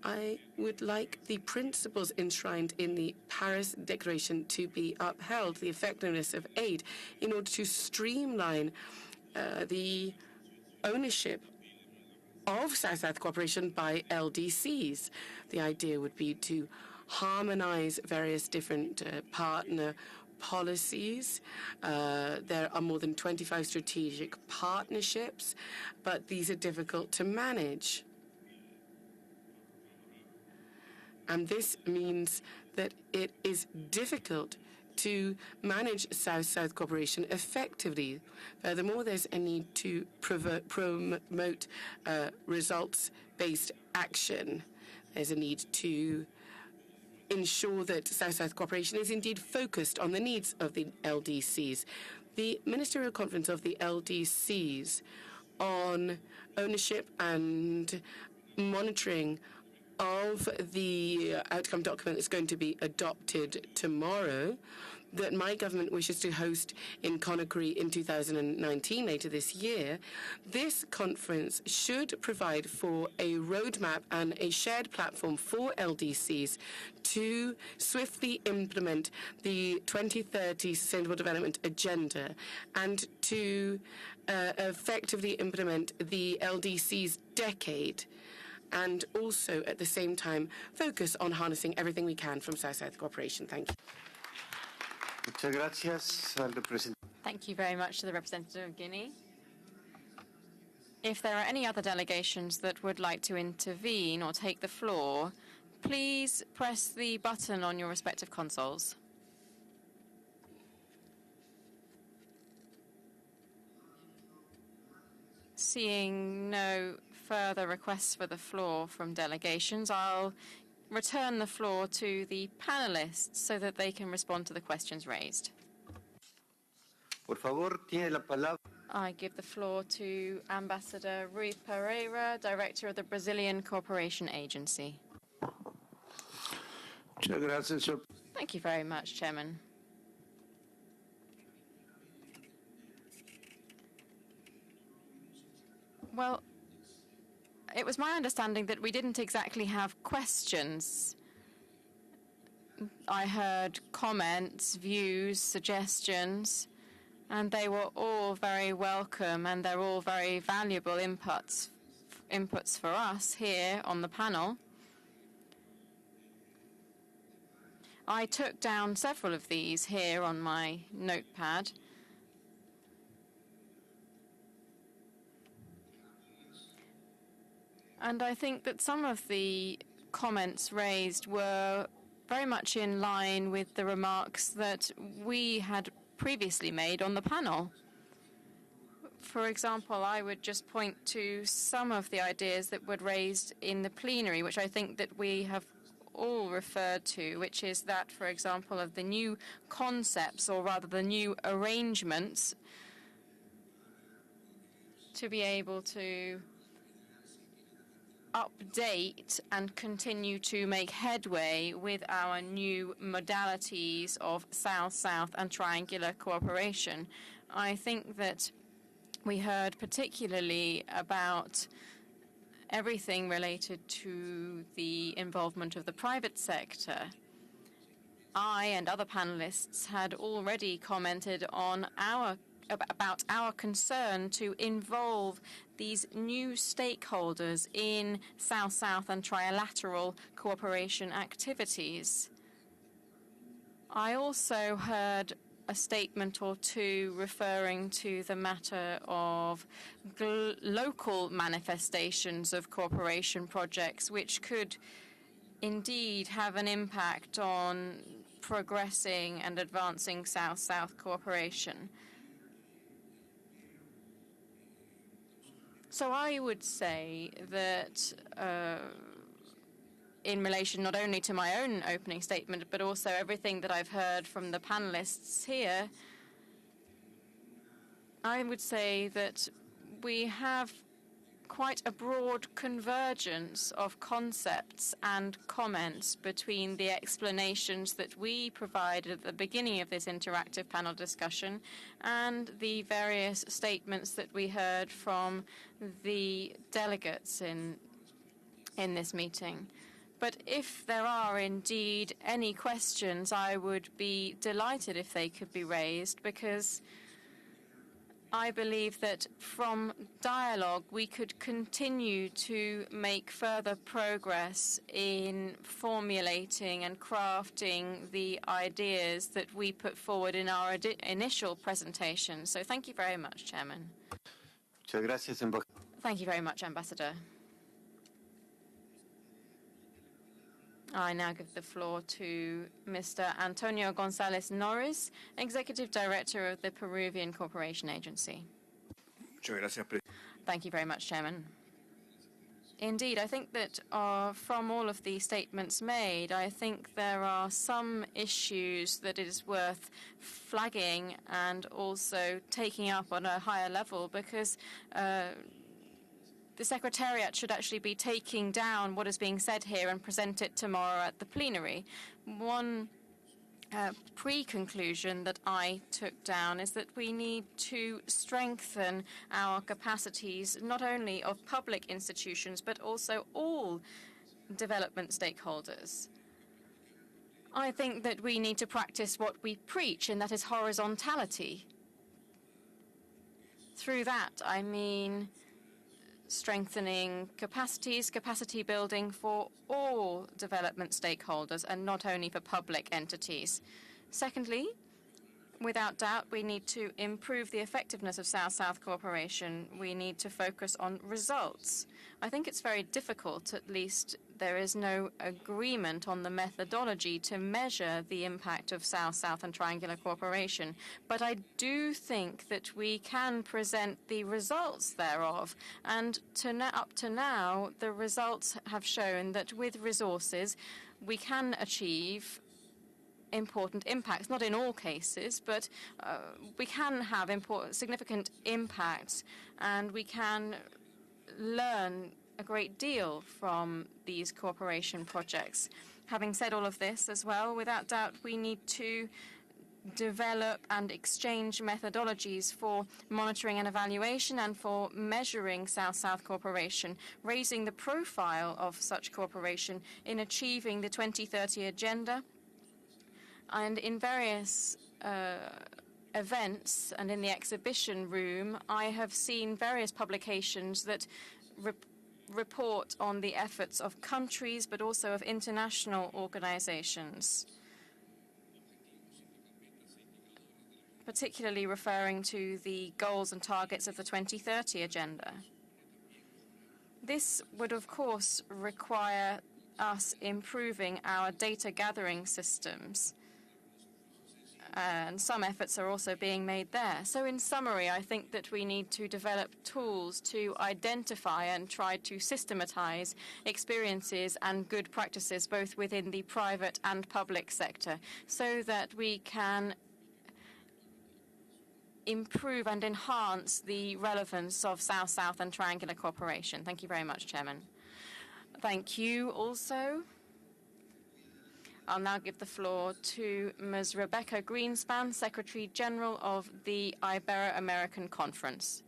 I would like the principles enshrined in the Paris Declaration to be upheld, the effectiveness of aid, in order to streamline the ownership of South-South cooperation by LDCs. The idea would be to harmonize various different partner policies. There are more than 25 strategic partnerships, but these are difficult to manage. And this means that it is difficult to manage South-South cooperation effectively. Furthermore, there's a need to promote results-based action. There's a need to ensure that South-South cooperation is indeed focused on the needs of the LDCs. The Ministerial Conference of the LDCs on ownership and monitoring of the outcome document that's going to be adopted tomorrow, that my government wishes to host in Conakry in 2019, later this year. This conference should provide for a roadmap and a shared platform for LDCs to swiftly implement the 2030 Sustainable Development Agenda and to effectively implement the LDC's decade, and also at the same time focus on harnessing everything we can from South-South cooperation. Thank you. Muchas gracias al representante. Thank you very much to the representative of Guinea. If there are any other delegations that would like to intervene or take the floor, please press the button on your respective consoles. Seeing no further requests for the floor from delegations, I'll return the floor to the panelists so that they can respond to the questions raised. Por favor, tiene la palabra. I give the floor to Ambassador Rui Pereira, Director of the Brazilian Cooperation Agency. Muchas gracias, señor. Thank you very much, Chairman. Well, it was my understanding that we didn't exactly have questions. I heard comments, views, suggestions, and they were all very welcome, and they're all very valuable inputs for us here on the panel. I took down several of these here on my notepad. And I think that some of the comments raised were very much in line with the remarks that we had previously made on the panel. For example, I would just point to some of the ideas that were raised in the plenary, which I think that we have all referred to, which is that, for example, of the new concepts, or rather the new arrangements, to be able to update and continue to make headway with our new modalities of South-South and triangular cooperation. I think that we heard particularly about everything related to the involvement of the private sector. I and other panelists had already commented on about our concern to involve these new stakeholders in South-South and trilateral cooperation activities. I also heard a statement or two referring to the matter of local manifestations of cooperation projects, which could indeed have an impact on progressing and advancing South-South cooperation. So I would say that in relation not only to my own opening statement, but also everything that I've heard from the panelists here, I would say that we have quite a broad convergence of concepts and comments between the explanations that we provided at the beginning of this interactive panel discussion and the various statements that we heard from the delegates in this meeting. But if there are indeed any questions, I would be delighted if they could be raised, because I believe that from dialogue we could continue to make further progress in formulating and crafting the ideas that we put forward in our initial presentation. So thank you very much, Chairman. Muchas gracias, Thank you very much, Ambassador. I now give the floor to Mr. Antonio Gonzalez Nori, Executive Director of the Peruvian Cooperation Agency. Thank you very much, Chairman. Indeed, I think that from all of the statements made, I think there are some issues that it is worth flagging and also taking up on a higher level, because the Secretariat should actually be taking down what is being said here and present it tomorrow at the plenary. One pre-conclusion that I took down is that we need to strengthen our capacities, not only of public institutions, but also all development stakeholders. I think that we need to practice what we preach, and that is horizontality. Through that, I mean strengthening capacities, capacity building for all development stakeholders and not only for public entities. Secondly, without doubt, we need to improve the effectiveness of South-South cooperation. We need to focus on results. I think it's very difficult, at least there is no agreement on the methodology to measure the impact of South-South and triangular cooperation. But I do think that we can present the results thereof. And up to now, the results have shown that with resources, we can achieve important impacts, not in all cases, but we can have significant impacts, and we can learn a great deal from these cooperation projects. Having said all of this as well, without doubt, we need to develop and exchange methodologies for monitoring and evaluation and for measuring South-South cooperation, raising the profile of such cooperation in achieving the 2030 agenda. And in various events and in the exhibition room, I have seen various publications that report on the efforts of countries, but also of international organizations, particularly referring to the goals and targets of the 2030 agenda. This would, of course, require us improving our data gathering systems, and some efforts are also being made there. So in summary, I think that we need to develop tools to identify and try to systematize experiences and good practices both within the private and public sector, so that we can improve and enhance the relevance of South-South and triangular cooperation. Thank you very much, Chairman. Thank you also. I'll now give the floor to Ms. Rebecca Greenspan, Secretary General of the Ibero-American Conference.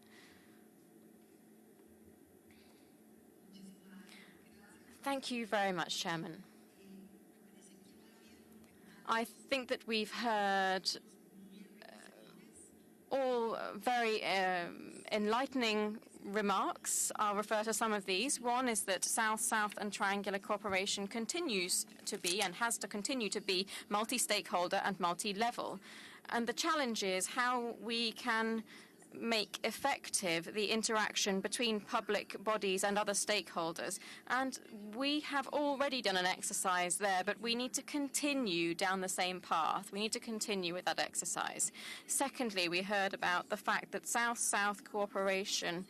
Thank you very much, Chairman. I think that we've heard all very enlightening remarks. I'll refer to some of these. One is that South-South and triangular cooperation continues to be and has to continue to be multi-stakeholder and multi-level. And the challenge is how we can make effective the interaction between public bodies and other stakeholders. And we have already done an exercise there, but we need to continue down the same path. We need to continue with that exercise. Secondly, we heard about the fact that South-South cooperation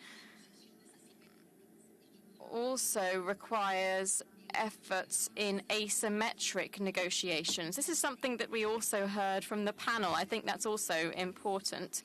also requires efforts in asymmetric negotiations. This is something that we also heard from the panel. I think that's also important.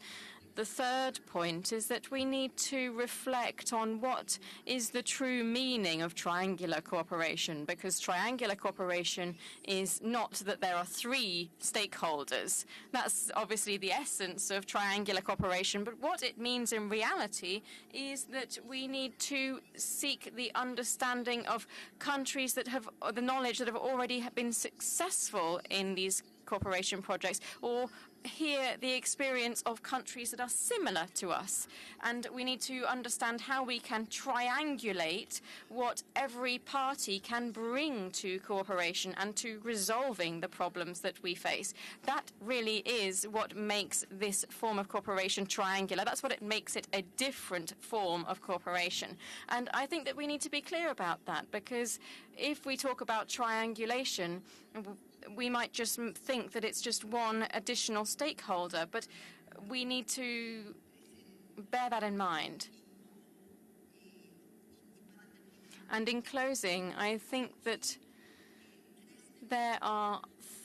The third point is that we need to reflect on what is the true meaning of triangular cooperation, because triangular cooperation is not that there are three stakeholders. That's obviously the essence of triangular cooperation, but what it means in reality is that we need to seek the understanding of countries that have the knowledge that have already been successful in these cooperation projects, or hear the experience of countries that are similar to us, and we need to understand how we can triangulate what every party can bring to cooperation and to resolving the problems that we face. That really is what makes this form of cooperation triangular. That's what makes it a different form of cooperation. And I think that we need to be clear about that, because if we talk about triangulation, we might just think that it's just one additional stakeholder, but we need to bear that in mind. And in closing, I think that there are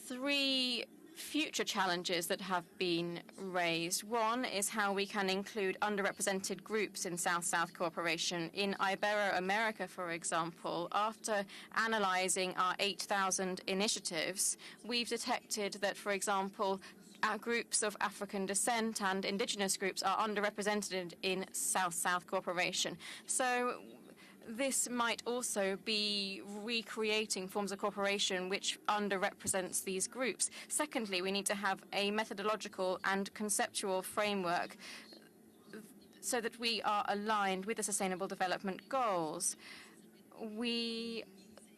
three future challenges that have been raised. One is how we can include underrepresented groups in South-South cooperation. In Ibero-America, for example, after analyzing our 8,000 initiatives, we've detected that, for example, groups of African descent and indigenous groups are underrepresented in South-South cooperation. So this might also be recreating forms of cooperation which underrepresents these groups. Secondly, we need to have a methodological and conceptual framework so that we are aligned with the Sustainable Development Goals. We,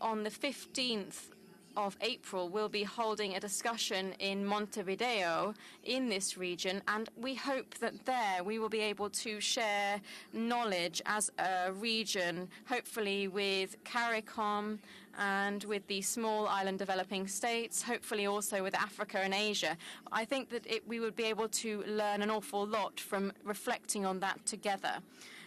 on the 15th of April, will be holding a discussion in Montevideo in this region, and we hope that there we will be able to share knowledge as a region, hopefully with CARICOM and with the small island developing states, hopefully also with Africa and Asia. I think that we would be able to learn an awful lot from reflecting on that together.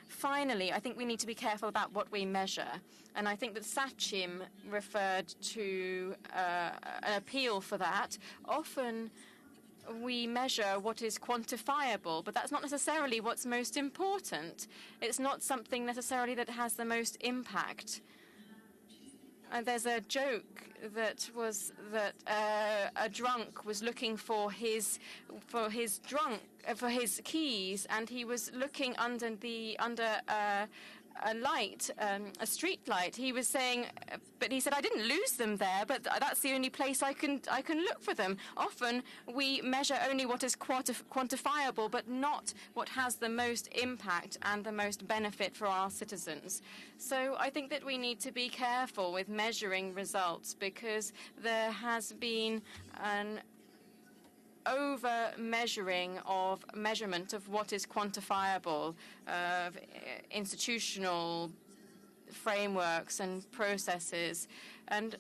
Finally, I think we need to be careful about what we measure. And I think that Sachin referred to an appeal for that. Often we measure what is quantifiable, but that's not necessarily what's most important. It's not something necessarily that has the most impact. There's a joke that was that a drunk was looking for his keys, and he was looking under a light, a street light. He was saying, but he said, I didn't lose them there, but that's the only place I can look for them. Often we measure only what is quantifiable, but not what has the most impact and the most benefit for our citizens. So I think that we need to be careful with measuring results, because there has been an over-measuring of measurement of what is quantifiable, of institutional frameworks and processes. And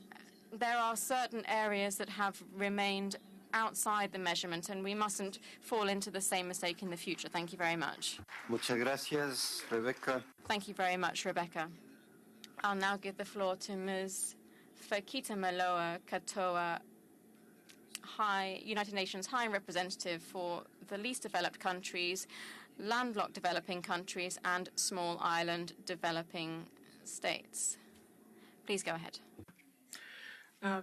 there are certain areas that have remained outside the measurement, and we mustn't fall into the same mistake in the future. Thank you very much. Muchas gracias, Rebecca. Thank you very much, Rebecca. I'll now give the floor to Ms. Fakita Maloa Katoa, United Nations High Representative for the least developed countries, landlocked developing countries, and small island developing states. Please go ahead.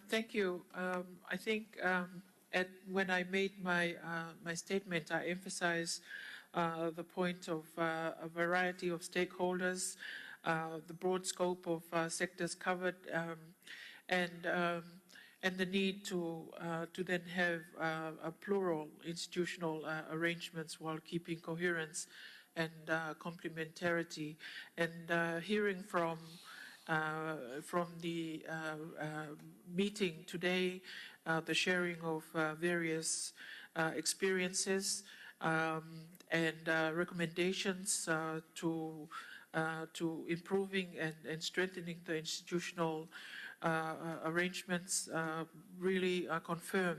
Thank you. I think when I made my statement, I emphasized the point of a variety of stakeholders, the broad scope of sectors covered, and the need to then have a plural institutional arrangements while keeping coherence and complementarity. And hearing from the meeting today, the sharing of various experiences and recommendations to improving and strengthening the institutional arrangements really confirm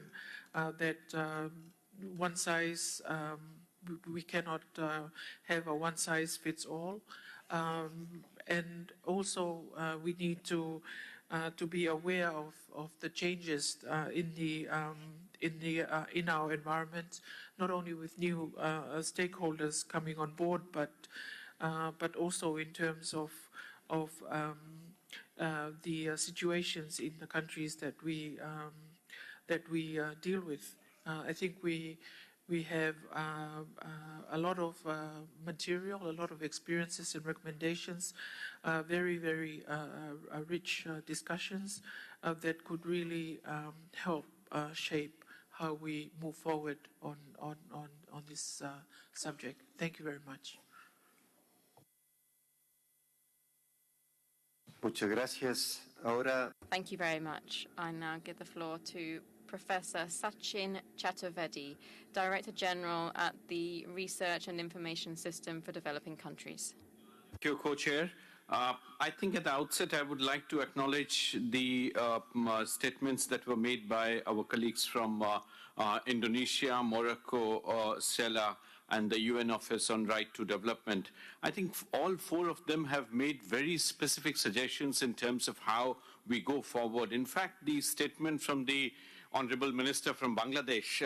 that we cannot have a one-size-fits-all, and also we need to be aware of the changes in our environment, not only with new stakeholders coming on board, but also in terms of the situations in the countries that we deal with. I think we have a lot of material, a lot of experiences and recommendations, very, very rich discussions that could really help shape how we move forward on this subject. Thank you very much. Muchas gracias. Ahora, Thank you very much. I now give the floor to Professor Sachin Chaturvedi, Director General at the Research and Information System for Developing Countries. Thank you, Co-Chair. I think at the outset I would like to acknowledge the statements that were made by our colleagues from Indonesia, Morocco, CELA, and the UN Office on Right to Development. I think all four of them have made very specific suggestions in terms of how we go forward. In fact, the statement from the Honorable Minister from Bangladesh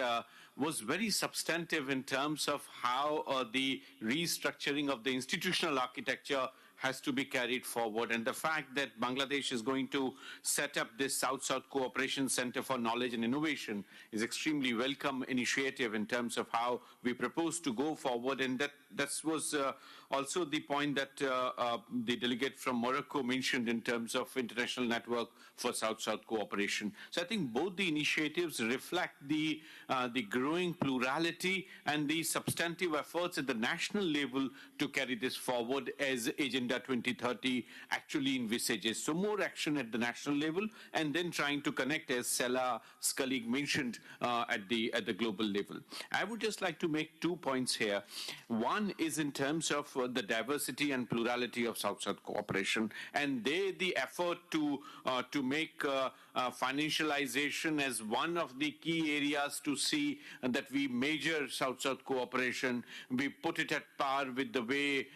was very substantive in terms of how the restructuring of the institutional architecture has to be carried forward. And the fact that Bangladesh is going to set up this South-South Cooperation Center for Knowledge and Innovation is extremely welcome initiative in terms of how we propose to go forward. And that was also the point that the delegate from Morocco mentioned in terms of International Network for South-South Cooperation. So I think both the initiatives reflect the growing plurality and the substantive efforts at the national level to carry this forward as Agenda 2030 actually envisages. So more action at the national level and then trying to connect, as Sela's colleague mentioned, at the global level. I would just like to make 2 points here. One is in terms of the diversity and plurality of South-South cooperation, and the effort to make financialization as one of the key areas to see that we measure South-South cooperation, we put it at par with the way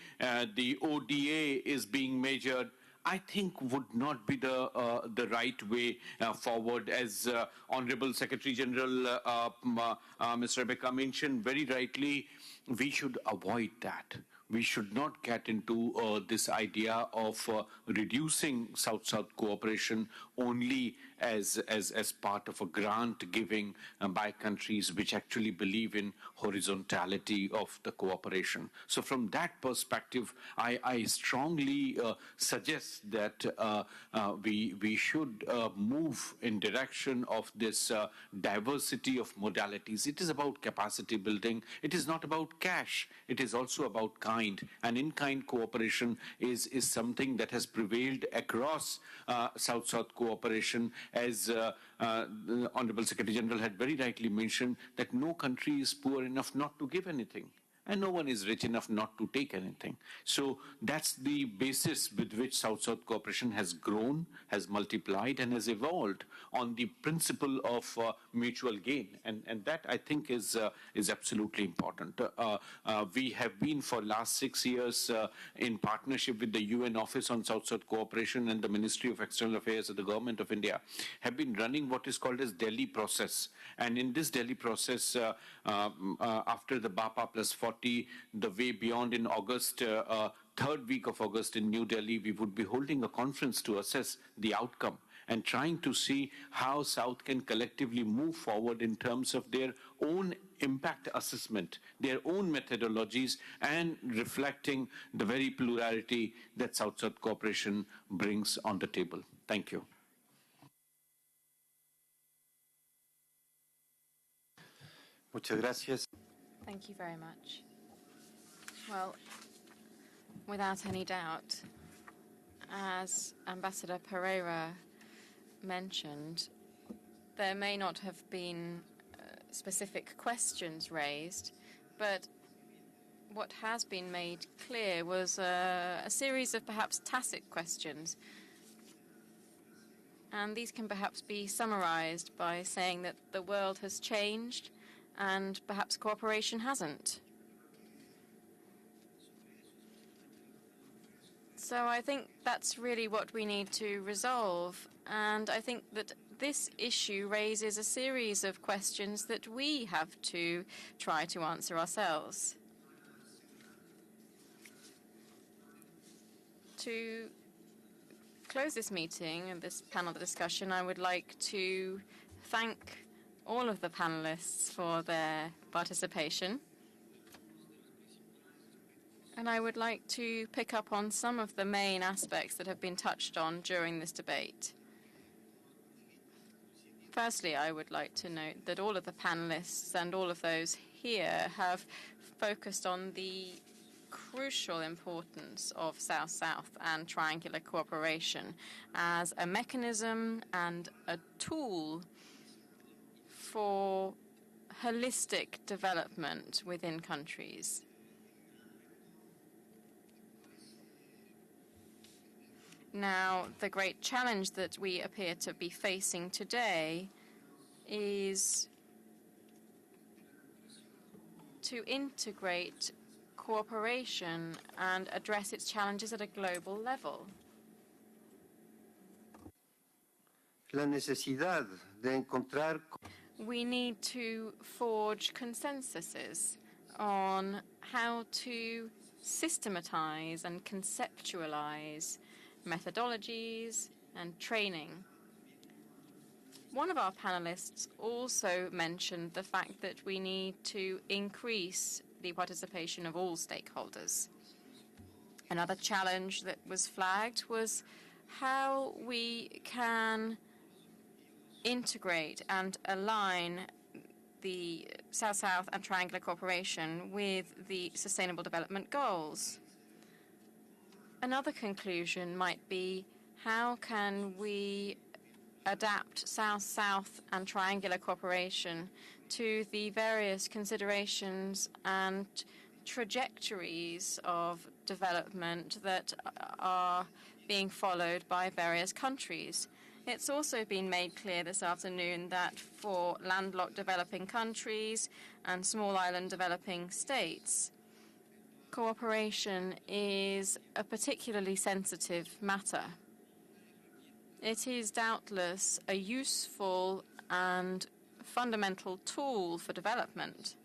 the ODA is being measured, I think would not be the right way forward. As Honorable Secretary General Ms. Rebecca mentioned very rightly, we should avoid that. We should not get into this idea of reducing South-South cooperation only as part of a grant giving by countries which actually believe in horizontality of the cooperation. So from that perspective, I strongly suggest that we should move in direction of this diversity of modalities. It is about capacity building. It is not about cash. It is also about kind. And in-kind cooperation is something that has prevailed across South-South cooperation, as the Honorable Secretary General had very rightly mentioned, that no country is poor enough not to give anything, and no one is rich enough not to take anything. So that's the basis with which South-South cooperation has grown, has multiplied, and has evolved on the principle of mutual gain. And that, I think, is absolutely important. We have been, for last 6 years, in partnership with the UN Office on South-South Cooperation and the Ministry of External Affairs of the Government of India, have been running what is called as Delhi process. And in this Delhi process, after the BAPA+40, the way beyond in August, third week of August in New Delhi, we would be holding a conference to assess the outcome and trying to see how South can collectively move forward in terms of their own impact assessment, their own methodologies, and reflecting the very plurality that South-South cooperation brings on the table. Thank you. muchas gracias. Thank you very much. Well, without any doubt, as Ambassador Pereira mentioned, there may not have been specific questions raised, but what has been made clear was a series of perhaps tacit questions. And these can perhaps be summarized by saying that the world has changed and perhaps cooperation hasn't. So I think that's really what we need to resolve. And I think that this issue raises a series of questions that we have to try to answer ourselves. To close this meeting and this panel discussion, I would like to thank all of the panelists for their participation. And I would like to pick up on some of the main aspects that have been touched on during this debate. Firstly, I would like to note that all of the panelists and all of those here have focused on the crucial importance of South-South and triangular cooperation as a mechanism and a tool for holistic development within countries. Now, the great challenge that we appear to be facing today is to integrate cooperation and address its challenges at a global level. La necesidad de encontrar. We need to forge consensuses on how to systematize and conceptualize methodologies and training. One of our panelists also mentioned the fact that we need to increase the participation of all stakeholders. Another challenge that was flagged was how we can integrate and align the South-South and triangular cooperation with the Sustainable Development Goals. Another conclusion might be how can we adapt South-South and triangular cooperation to the various considerations and trajectories of development that are being followed by various countries. It's also been made clear this afternoon that for landlocked developing countries and small island developing states, cooperation is a particularly sensitive matter. It is doubtless a useful and fundamental tool for development.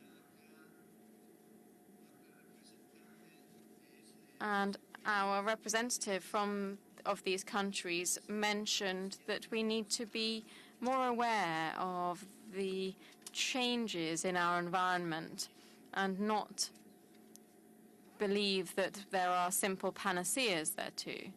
And our representative of these countries mentioned that we need to be more aware of the changes in our environment and not believe that there are simple panaceas there too.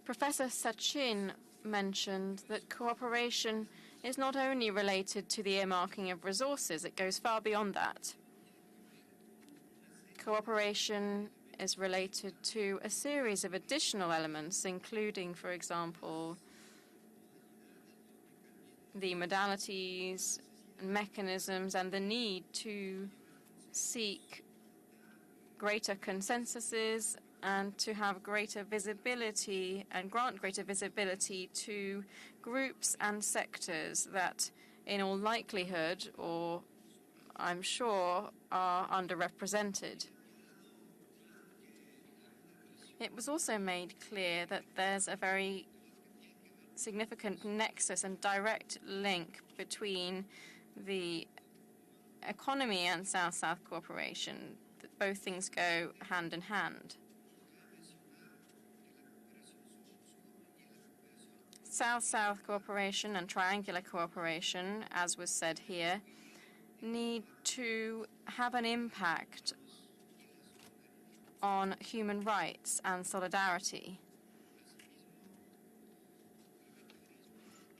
Professor Sachin mentioned that cooperation is not only related to the earmarking of resources, it goes far beyond that. Cooperation is related to a series of additional elements, including, for example, the modalities and mechanisms and the need to seek greater consensuses and to have greater visibility and grant greater visibility to groups and sectors that, in all likelihood, or I'm sure, are underrepresented. It was also made clear that there's a very significant nexus and direct link between the economy and South-South cooperation, that both things go hand in hand. South-South cooperation and triangular cooperation, as was said here, need to have an impact on human rights and solidarity.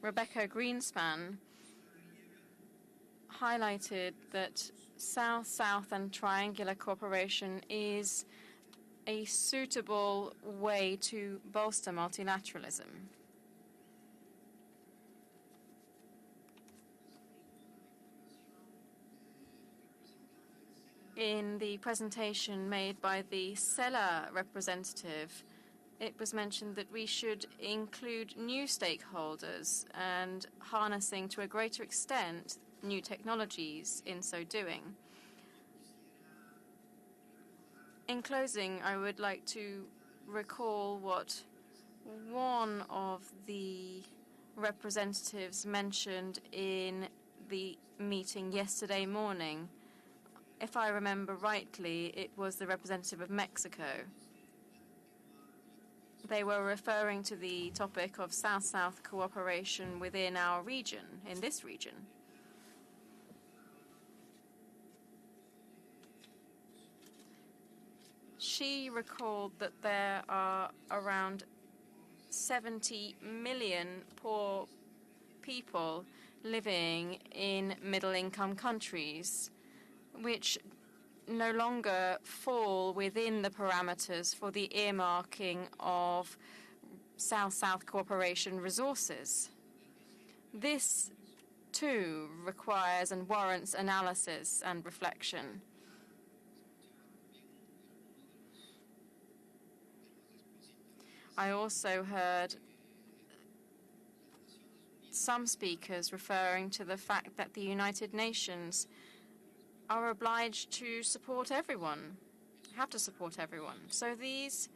Rebecca Greenspan highlighted that South-South and triangular cooperation is a suitable way to bolster multilateralism. In the presentation made by the SELA representative, it was mentioned that we should include new stakeholders and harnessing to a greater extent new technologies in so doing. In closing, I would like to recall what one of the representatives mentioned in the meeting yesterday morning. If I remember rightly, it was the representative of Mexico. They were referring to the topic of South-South cooperation within our region, in this region. She recalled that there are around 70 million poor people living in middle-income countries, which no longer fall within the parameters for the earmarking of South-South cooperation resources. This, too, requires and warrants analysis and reflection. I also heard some speakers referring to the fact that the United Nations are obliged to support everyone, have to support everyone. So these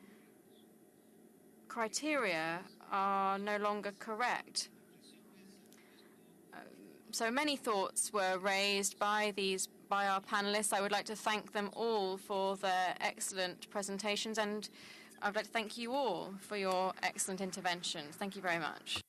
criteria are no longer correct. So many thoughts were raised by our panelists. I would like to thank them all for their excellent presentations, and I would like to thank you all for your excellent interventions. Thank you very much.